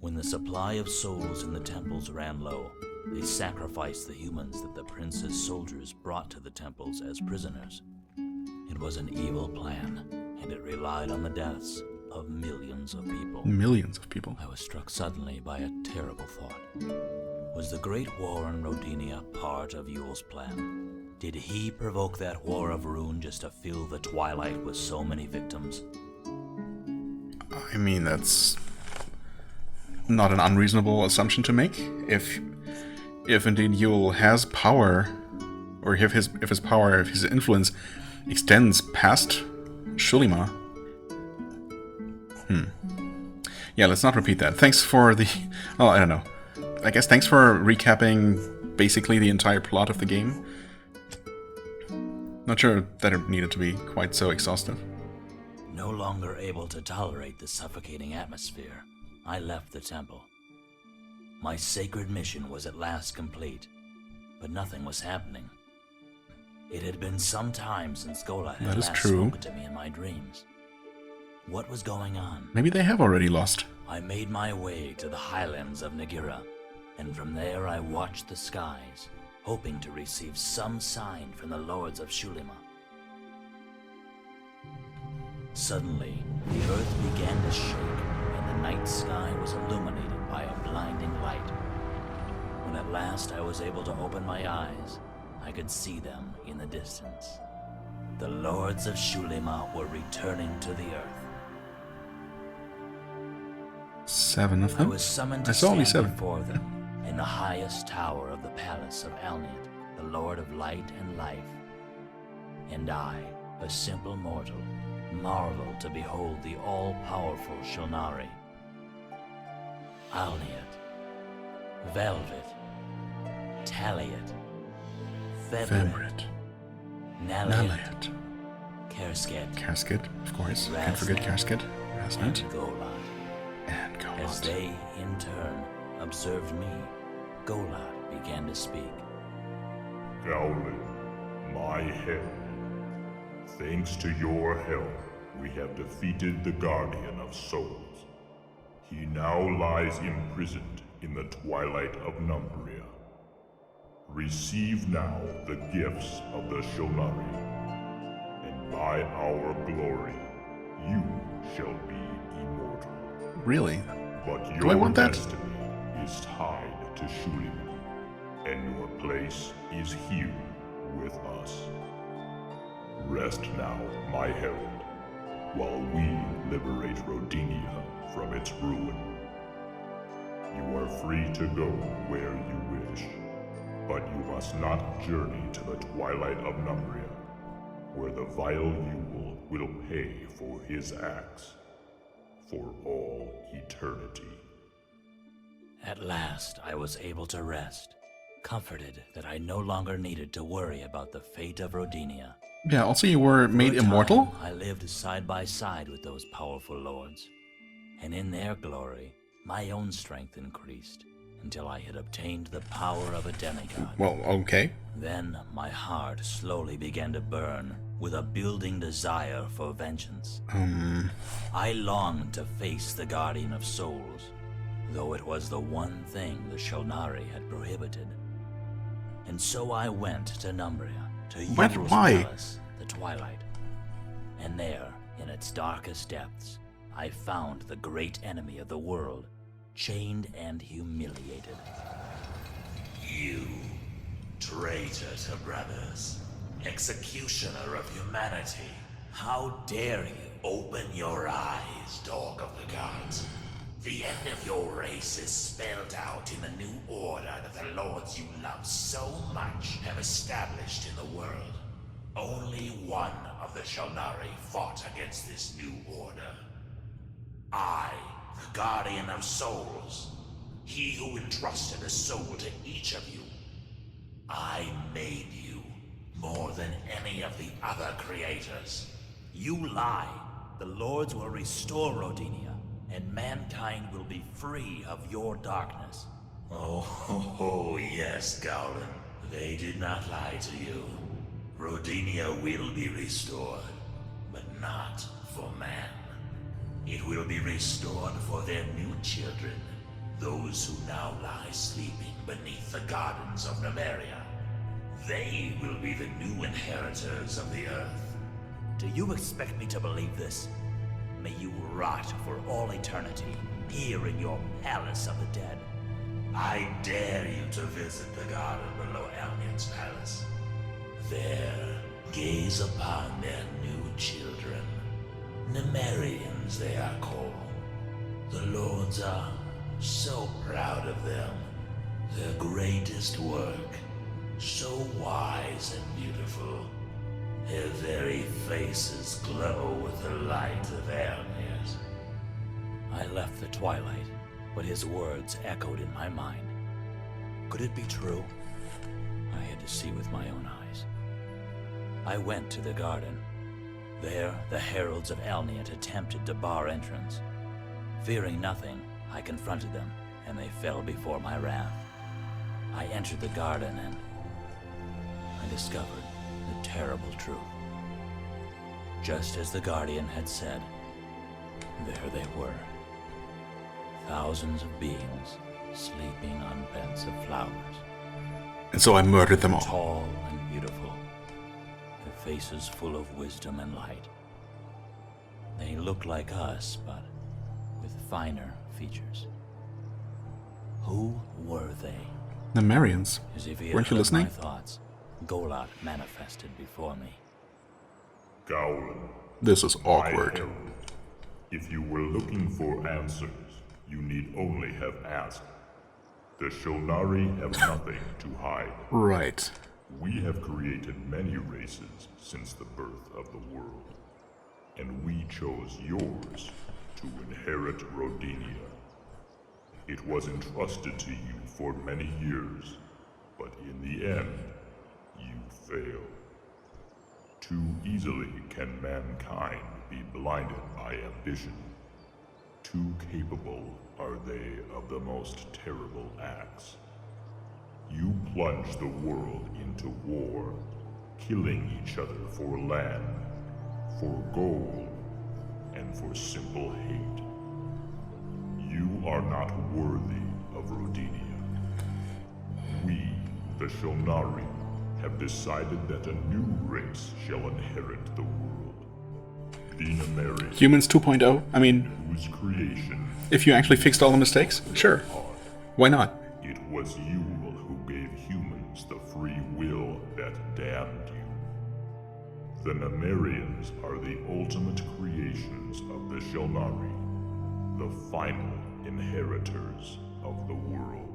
S3: When the supply of souls in the temples ran low, they sacrificed the humans that the prince's soldiers brought to the temples as prisoners. It was an evil plan, and it relied on the deaths of millions of people.
S1: Millions of people.
S3: I was struck suddenly by a terrible thought. Was the Great War in Rodinia part of Yule's plan? Did he provoke that war of ruin just to fill the twilight with so many victims?
S1: I mean, that's not an unreasonable assumption to make. If indeed Yule has power, or if his influence extends past Xulima. Yeah, let's not repeat that. Thanks for the... Oh, I don't know. I guess thanks for recapping basically the entire plot of the game. Not sure that it needed to be quite so exhaustive.
S3: No longer able to tolerate the suffocating atmosphere, I left the temple. My sacred mission was at last complete, but nothing was happening. It had been some time since Gola had last spoken to me in my dreams. What was going on?
S1: Maybe they have already lost.
S3: I made my way to the highlands of Nagira, and from there I watched the skies, hoping to receive some sign from the lords of Xulima. Suddenly, the earth began to shake, and the night sky was illuminated by a blinding light. When at last I was able to open my eyes, I could see them in the distance. The lords of Xulima were returning to the earth.
S1: 7 of them?
S3: I was summoned to stand before them in the highest tower of the palace of Alniat, the Lord of Light and Life. And I, a simple mortal, marveled to behold the all-powerful Shulnari. Alniat, Velvet, Taliat, Febrit, Naliat, Kersket,
S1: Casket, of course. Can't forget Casket.
S3: and Golad.
S1: And Golad.
S3: As they, in turn, observed me, Golad began to speak.
S4: Gowlin, my Herald. Thanks to your help, we have defeated the Guardian of Souls. He now lies imprisoned in the twilight of Numbria. Receive now the gifts of the Shonari, and by our glory, you shall be immortal.
S1: Really?
S4: But
S1: Do I
S4: your
S1: want that?
S4: destiny is tied to Xulima, and your place is here with us. Rest now, my herald, while we liberate Rodinia from its ruin. You are free to go where you wish, but you must not journey to the twilight of Numbria, where the vile Yule will pay for his acts for all eternity.
S3: At last, I was able to rest, comforted that I no longer needed to worry about the fate of Rodinia.
S1: Yeah, also you were made
S3: For a
S1: immortal?
S3: time, I lived side by side with those powerful lords, and in their glory, my own strength increased until I had obtained the power of a demigod.
S1: Well, okay.
S3: Then my heart slowly began to burn with a building desire for vengeance. I longed to face the Guardian of Souls, though it was the one thing the Shonari had prohibited. And so I went to Numbria, to
S1: But
S3: Yul's
S1: why?
S3: palace, the Twilight. And there, in its darkest depths, I found the great enemy of the world, chained and humiliated. You, traitor to brothers, executioner of humanity, how dare you open your eyes, dog of the gods? The end of your race is spelled out in the new order that the lords you love so much have established in the world. Only one of the Shonari fought against this new order. I, the Guardian of Souls, he who entrusted a soul to each of you. I made you more than any of the other creators. You lie. The lords will restore Rodinia, and mankind will be free of your darkness. Oh, yes, Gowlin. They did not lie to you. Rodinia will be restored, but not for man. It will be restored for their new children, those who now lie sleeping beneath the gardens of Numeria. They will be the new inheritors of the earth. Do you expect me to believe this? May you rot for all eternity, here in your palace of the dead. I dare you to visit the garden below Elmian's palace. There, gaze upon their new children. Numerians they are called. The lords are so proud of them. Their greatest work, so wise and beautiful. Their very faces glow with the light of Elmir's. I left the twilight, but his words echoed in my mind. Could it be true? I had to see with my own eyes. I went to the garden. There, the heralds of Elniat attempted to bar entrance. Fearing nothing, I confronted them, and they fell before my wrath. I entered the garden and I discovered the terrible truth. Just as the Guardian had said, there they were. Thousands of beings sleeping on beds of flowers.
S1: And so I murdered them all.
S3: Tall and beautiful, their faces full of wisdom and light. They looked like us, but with finer features. Who were they?
S1: The Marians.
S3: As if he
S1: Weren't
S3: had
S1: you
S3: read
S1: listening?
S3: my thoughts, Golat manifested before me.
S4: Gowlin,
S1: This is
S4: my
S1: awkward.
S4: herald, if you were looking for answers, you need only have asked. The Shonari have nothing to hide.
S1: Right.
S4: We have created many races since the birth of the world, and we chose yours to inherit Rodinia. It was entrusted to you for many years, but in the end, you failed. Too easily can mankind be blinded by ambition. Too capable are they of the most terrible acts. You plunge the world into war, killing each other for land, for gold, and for simple hate. You are not worthy of Rodinia. We, The Shulnari have decided that a new race shall inherit the world. The Numerians,
S1: Humans 2.0? I mean,
S4: whose creation
S1: if you actually fixed all the mistakes? Sure. Why not?
S4: it was Yule who gave humans the free will that damned you. The Numerians are the ultimate creations of the Shulnari, the final inheritors of the world.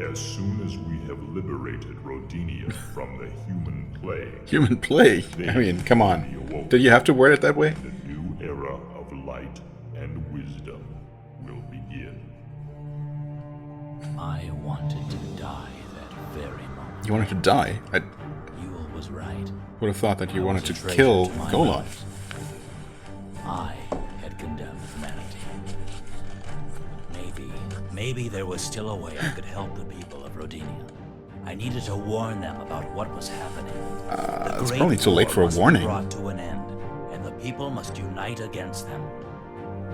S4: As soon as we have liberated Rodinia from the human plague,
S1: Human plague? I mean, come on. Did you have to word it that way?
S4: the new era of light and wisdom will begin.
S3: I wanted to die that very moment.
S1: You wanted to die? I
S3: Yule was right.
S1: would have thought that you
S3: I
S1: wanted
S3: was a
S1: to
S3: traitor
S1: kill
S3: to my
S1: Golon.
S3: brothers. I had condemned humanity. Maybe there was still a way I could help the people of Rodinia. I needed to warn them about what was happening. The
S1: It's
S3: Great
S1: probably too late
S3: War
S1: for a
S3: must be
S1: warning.
S3: brought to an end, and the people must unite against them.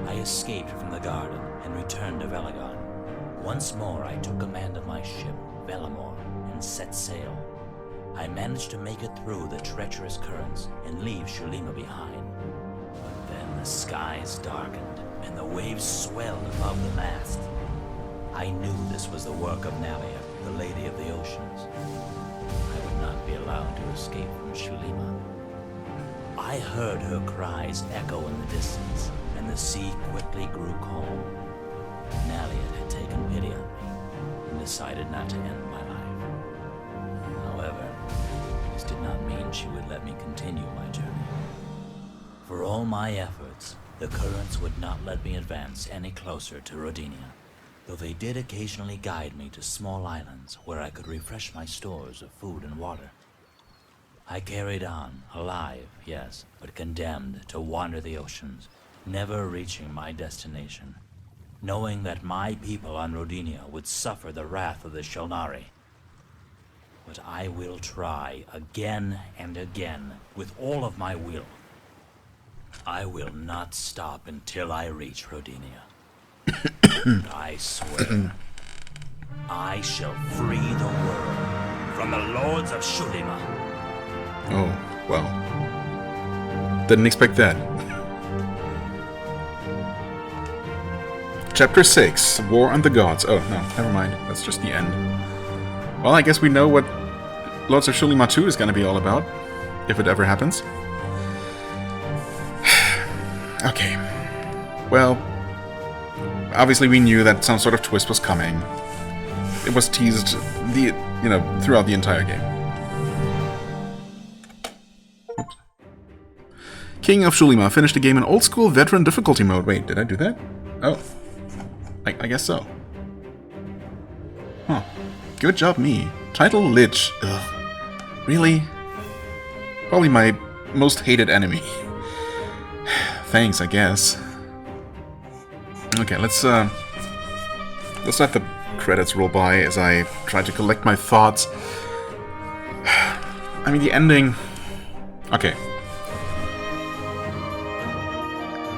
S3: I escaped from the garden and returned to Velagon. Once more, I took command of my ship, Velamor, and set sail. I managed to make it through the treacherous currents and leave Xulima behind. But then the skies darkened and the waves swelled above the mast. I knew this was the work of Nalia, the Lady of the Oceans. I would not be allowed to escape from Xulima. I heard her cries echo in the distance, and the sea quickly grew calm. Nalia had taken pity on me and decided not to end my life. However, this did not mean she would let me continue my journey. For all my efforts, the currents would not let me advance any closer to Rodinia, though they did occasionally guide me to small islands where I could refresh my stores of food and water. I carried on, alive, yes, but condemned to wander the oceans, never reaching my destination, knowing that my people on Rodinia would suffer the wrath of the Shulnari. But I will try again and again with all of my will. I will not stop until I reach Rodinia. And I swear, I shall free the world from the lords of Xulima.
S1: Oh, well. Didn't expect that. Chapter 6, War on the Gods. Oh, no, never mind. That's just the end. Well, I guess we know what Lords of Xulima 2 is going to be all about, if it ever happens. Okay. Well, obviously we knew that some sort of twist was coming. It was teased throughout the entire game. Oops. King of Xulima finished the game in old school veteran difficulty mode. Wait, did I do that? Oh. I guess so. Huh. Good job, me. Title Lich. Ugh. Really? Probably my most hated enemy. Thanks, I guess. Okay, let's let the credits roll by as I try to collect my thoughts. I mean, the ending... Okay.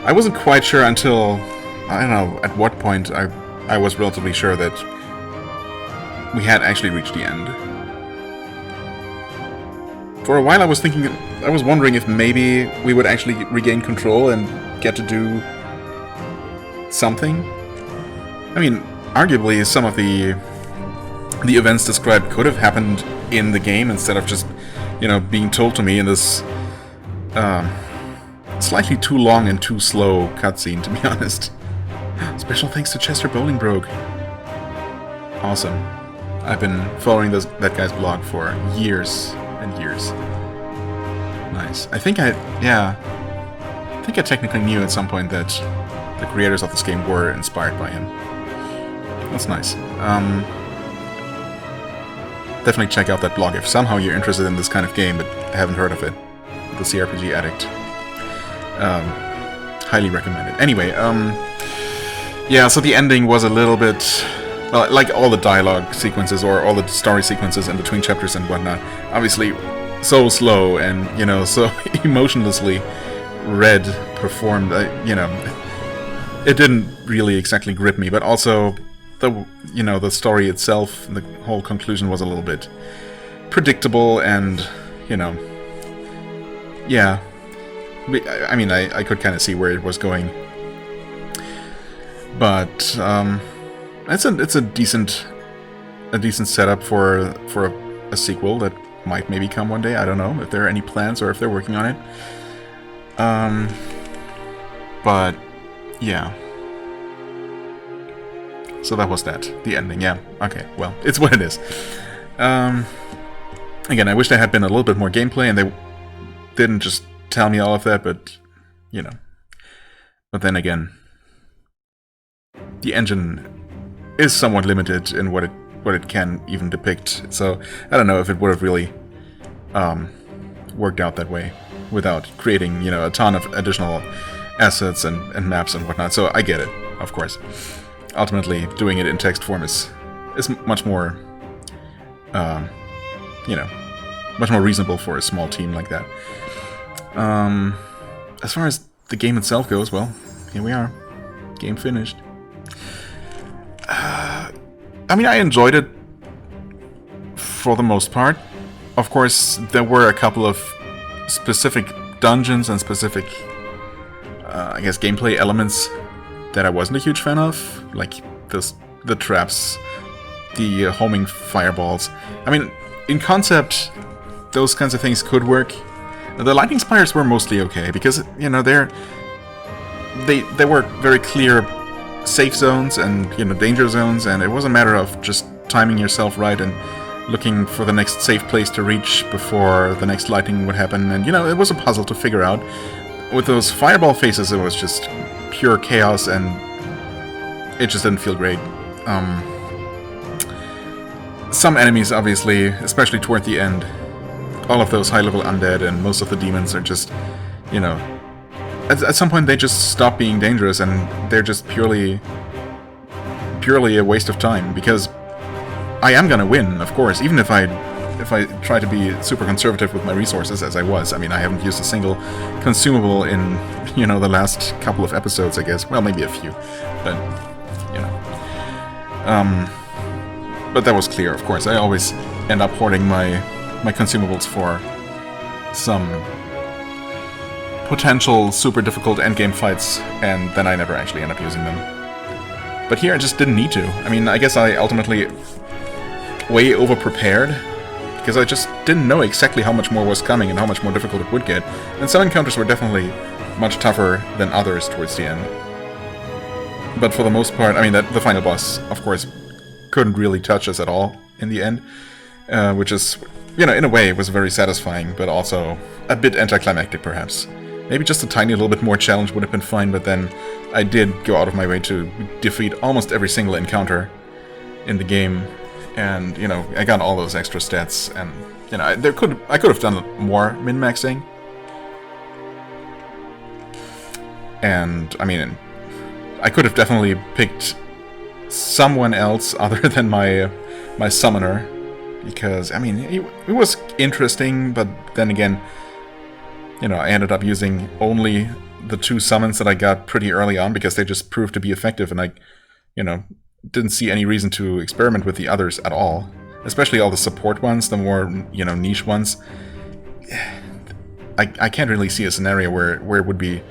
S1: I wasn't quite sure until... I don't know at what point I was relatively sure that we had actually reached the end. For a while I was wondering if maybe we would actually regain control and get to do something. I mean, arguably some of the events described could have happened in the game instead of just, being told to me in this slightly too long and too slow cutscene, to be honest. Special thanks to Chester Bolingbroke. Awesome. I've been following that guy's blog for years and years. Nice. I think I technically knew at some point that the creators of this game were inspired by him. That's nice. Definitely check out that blog if somehow you're interested in this kind of game but haven't heard of it. The CRPG Addict. Highly recommended. Anyway, yeah, so the ending was a little bit... Well, like all the dialogue sequences or all the story sequences in between chapters and whatnot. Obviously, so slow and, so emotionlessly performed. It didn't really exactly grip me, but also the story itself, the whole conclusion was a little bit predictable, and yeah. I mean, I could kind of see where it was going, but it's a decent setup for a sequel that might maybe come one day. I don't know if there are any plans or if they're working on it. But yeah. So that was that. The ending. Yeah. Okay. Well, it's what it is. Again, I wish there had been a little bit more gameplay, and they didn't just tell me all of that, but But then again, the engine is somewhat limited in what it can even depict. So I don't know if it would have really worked out that way without creating a ton of additional assets and maps and whatnot. So I get it, of course. Ultimately, doing it in text form is much more much more reasonable for a small team like that. As far as the game itself goes, well, here we are. Game finished. I mean, I enjoyed it for the most part. Of course, there were a couple of specific dungeons and specific, I guess, gameplay elements that I wasn't a huge fan of, like the traps, the homing fireballs. I mean, in concept, those kinds of things could work. The lightning spires were mostly okay because they were very clear safe zones and danger zones, and it was a matter of just timing yourself right and looking for the next safe place to reach before the next lightning would happen. And it was a puzzle to figure out. With those fireball faces, it was just pure chaos, and it just didn't feel great. Some enemies, obviously, especially toward the end, all of those high-level undead and most of the demons are just, at some point they just stop being dangerous, and they're just purely a waste of time, because I am gonna win, of course, even if I try to be super conservative with my resources, as I was. I mean, I haven't used a single consumable in, the last couple of episodes, I guess. Well, maybe a few, but, but that was clear, of course. I always end up hoarding my consumables for some potential super difficult endgame fights, and then I never actually end up using them. But here I just didn't need to. I mean, I guess I ultimately way over-prepared, because I just didn't know exactly how much more was coming and how much more difficult it would get. And some encounters were definitely much tougher than others towards the end. But for the most part, I mean, the final boss, of course, couldn't really touch us at all in the end, which is, in a way, was very satisfying, but also a bit anticlimactic, perhaps. Maybe just a tiny little bit more challenge would have been fine, but then I did go out of my way to defeat almost every single encounter in the game, and, I got all those extra stats, and, I could have done more min-maxing. And, I mean, I could have definitely picked someone else other than my summoner, because, I mean, it was interesting, but then again, I ended up using only the 2 summons that I got pretty early on, because they just proved to be effective, and I, didn't see any reason to experiment with the others at all. Especially all the support ones, the more, niche ones. I can't really see a scenario where it would be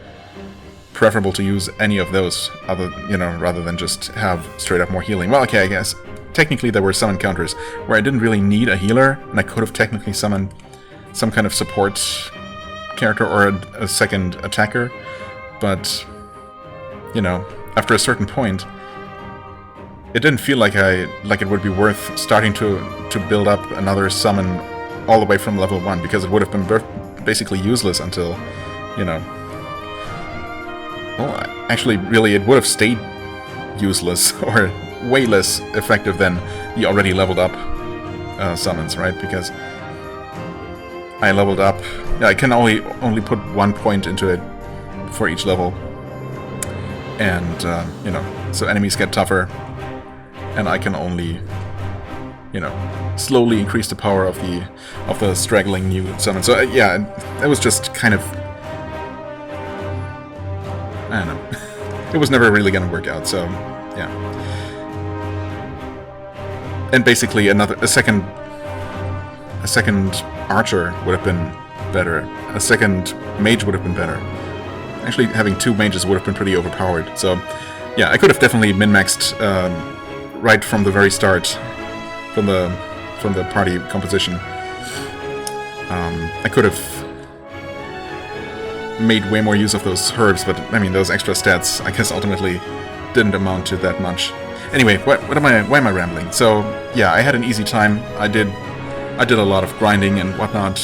S1: preferable to use any of those, rather than just have straight up more healing. Well, okay, I guess technically there were some encounters where I didn't really need a healer, and I could have technically summoned some kind of support character or a second attacker, but, after a certain point, it didn't feel like it would be worth starting to build up another summon all the way from level 1, because it would have been basically useless until, well, actually, really, it would have stayed useless, or way less effective than the already leveled up summons, right? Because I leveled up. Yeah, I can only put 1 point into it for each level, and so enemies get tougher, and I can only, slowly increase the power of the straggling new summon. So yeah, it was just kind of, I don't know. It was never really gonna work out. So yeah. and basically a second archer would have been better. A second mage would have been better. Actually, having 2 mages would have been pretty overpowered. So, yeah, I could have definitely min-maxed right from the very start, from the party composition. I could have made way more use of those herbs, but I mean, those extra stats, I guess, ultimately didn't amount to that much. Anyway, why am I rambling? So, yeah, I had an easy time. I did a lot of grinding and whatnot,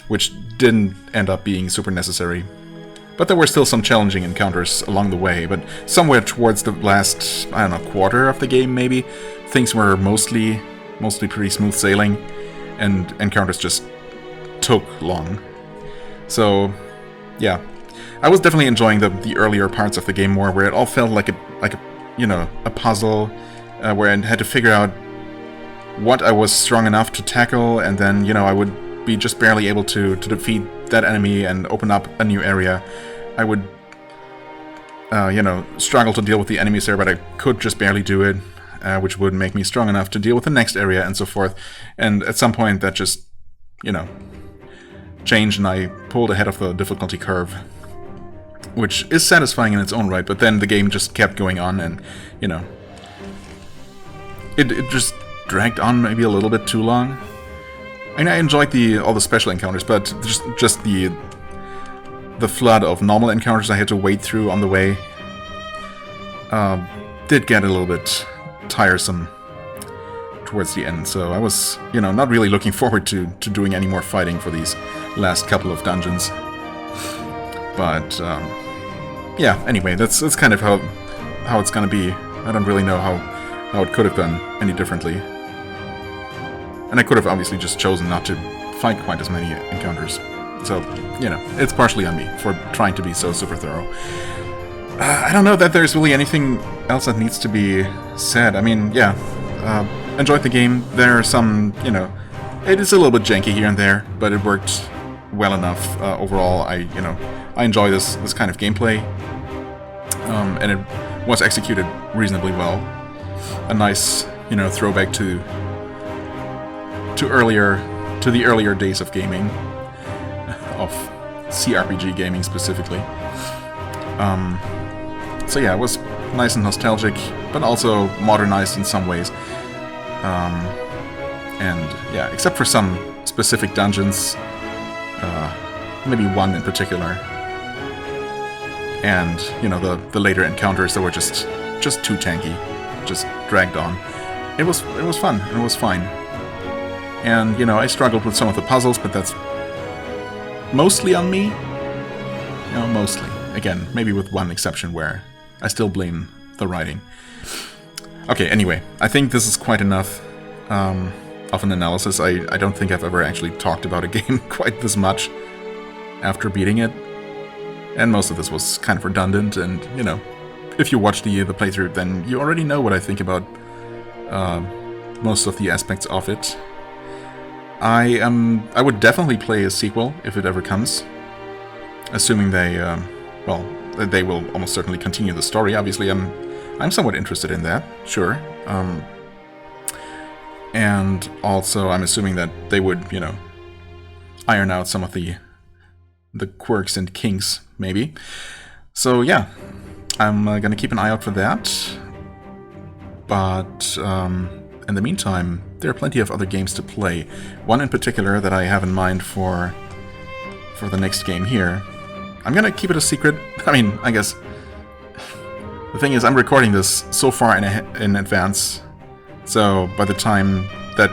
S1: which didn't end up being super necessary. But there were still some challenging encounters along the way, but somewhere towards the last, I don't know, quarter of the game maybe, things were mostly pretty smooth sailing, and encounters just took long. So, yeah, I was definitely enjoying the earlier parts of the game more, where it all felt like a puzzle, where I had to figure out what I was strong enough to tackle, and then, I would be just barely able to defeat that enemy and open up a new area. I would, struggle to deal with the enemies there, but I could just barely do it, which would make me strong enough to deal with the next area and so forth. And at some point that just, changed, and I pulled ahead of the difficulty curve, which is satisfying in its own right, but then the game just kept going on, and, it just dragged on maybe a little bit too long. And I enjoyed all the special encounters, but just the flood of normal encounters I had to wade through on the way did get a little bit tiresome towards the end. So I was, not really looking forward to doing any more fighting for these last couple of dungeons. But yeah, anyway, that's kind of how it's gonna be. I don't really know how it could have done any differently. And I could have obviously just chosen not to fight quite as many encounters. So, it's partially on me for trying to be so super thorough. I don't know that there's really anything else that needs to be said. I mean, yeah, enjoyed the game. There are some, it is a little bit janky here and there, but it worked well enough. Overall, I enjoy this kind of gameplay. And it was executed reasonably well. A nice, throwback to the earlier days of gaming, of CRPG gaming specifically. So yeah, it was nice and nostalgic, but also modernized in some ways. And yeah, except for some specific dungeons, maybe one in particular, and the later encounters that were just too tanky, just dragged on. It was fun, and it was fine. And, I struggled with some of the puzzles, but that's mostly on me. Mostly. Again, maybe with one exception where I still blame the writing. Okay, anyway, I think this is quite enough of an analysis. I don't think I've ever actually talked about a game quite this much after beating it. And most of this was kind of redundant, and, if you watch the playthrough, then you already know what I think about most of the aspects of it. I would definitely play a sequel if it ever comes, assuming they will almost certainly continue the story. Obviously, I'm somewhat interested in that, sure. And also, I'm assuming that they would, iron out some of the quirks and kinks, maybe. So yeah, I'm gonna keep an eye out for that. But in the meantime, there are plenty of other games to play. One in particular that I have in mind for the next game here. I'm gonna keep it a secret. I mean, I guess the thing is, I'm recording this so far in advance, so by the time that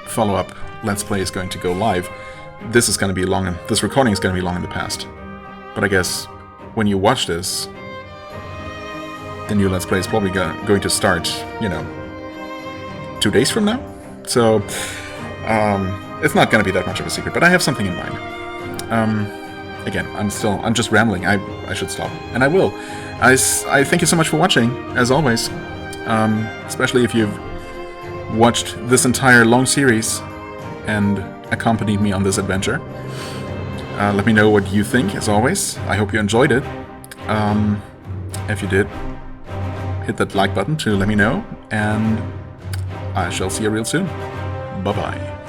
S1: follow-up Let's Play is going to go live, this recording is going to be long in the past. But I guess when you watch this, the new Let's Play is probably going to start, 2 days from now. So it's not going to be that much of a secret, but I have something in mind. Again, I'm just rambling. I should stop, and I will. I thank you so much for watching, as always. Especially if you've watched this entire long series and accompanied me on this adventure. Let me know what you think, as always. I hope you enjoyed it. If you did, hit that like button to let me know, and I shall see you real soon. Bye-bye.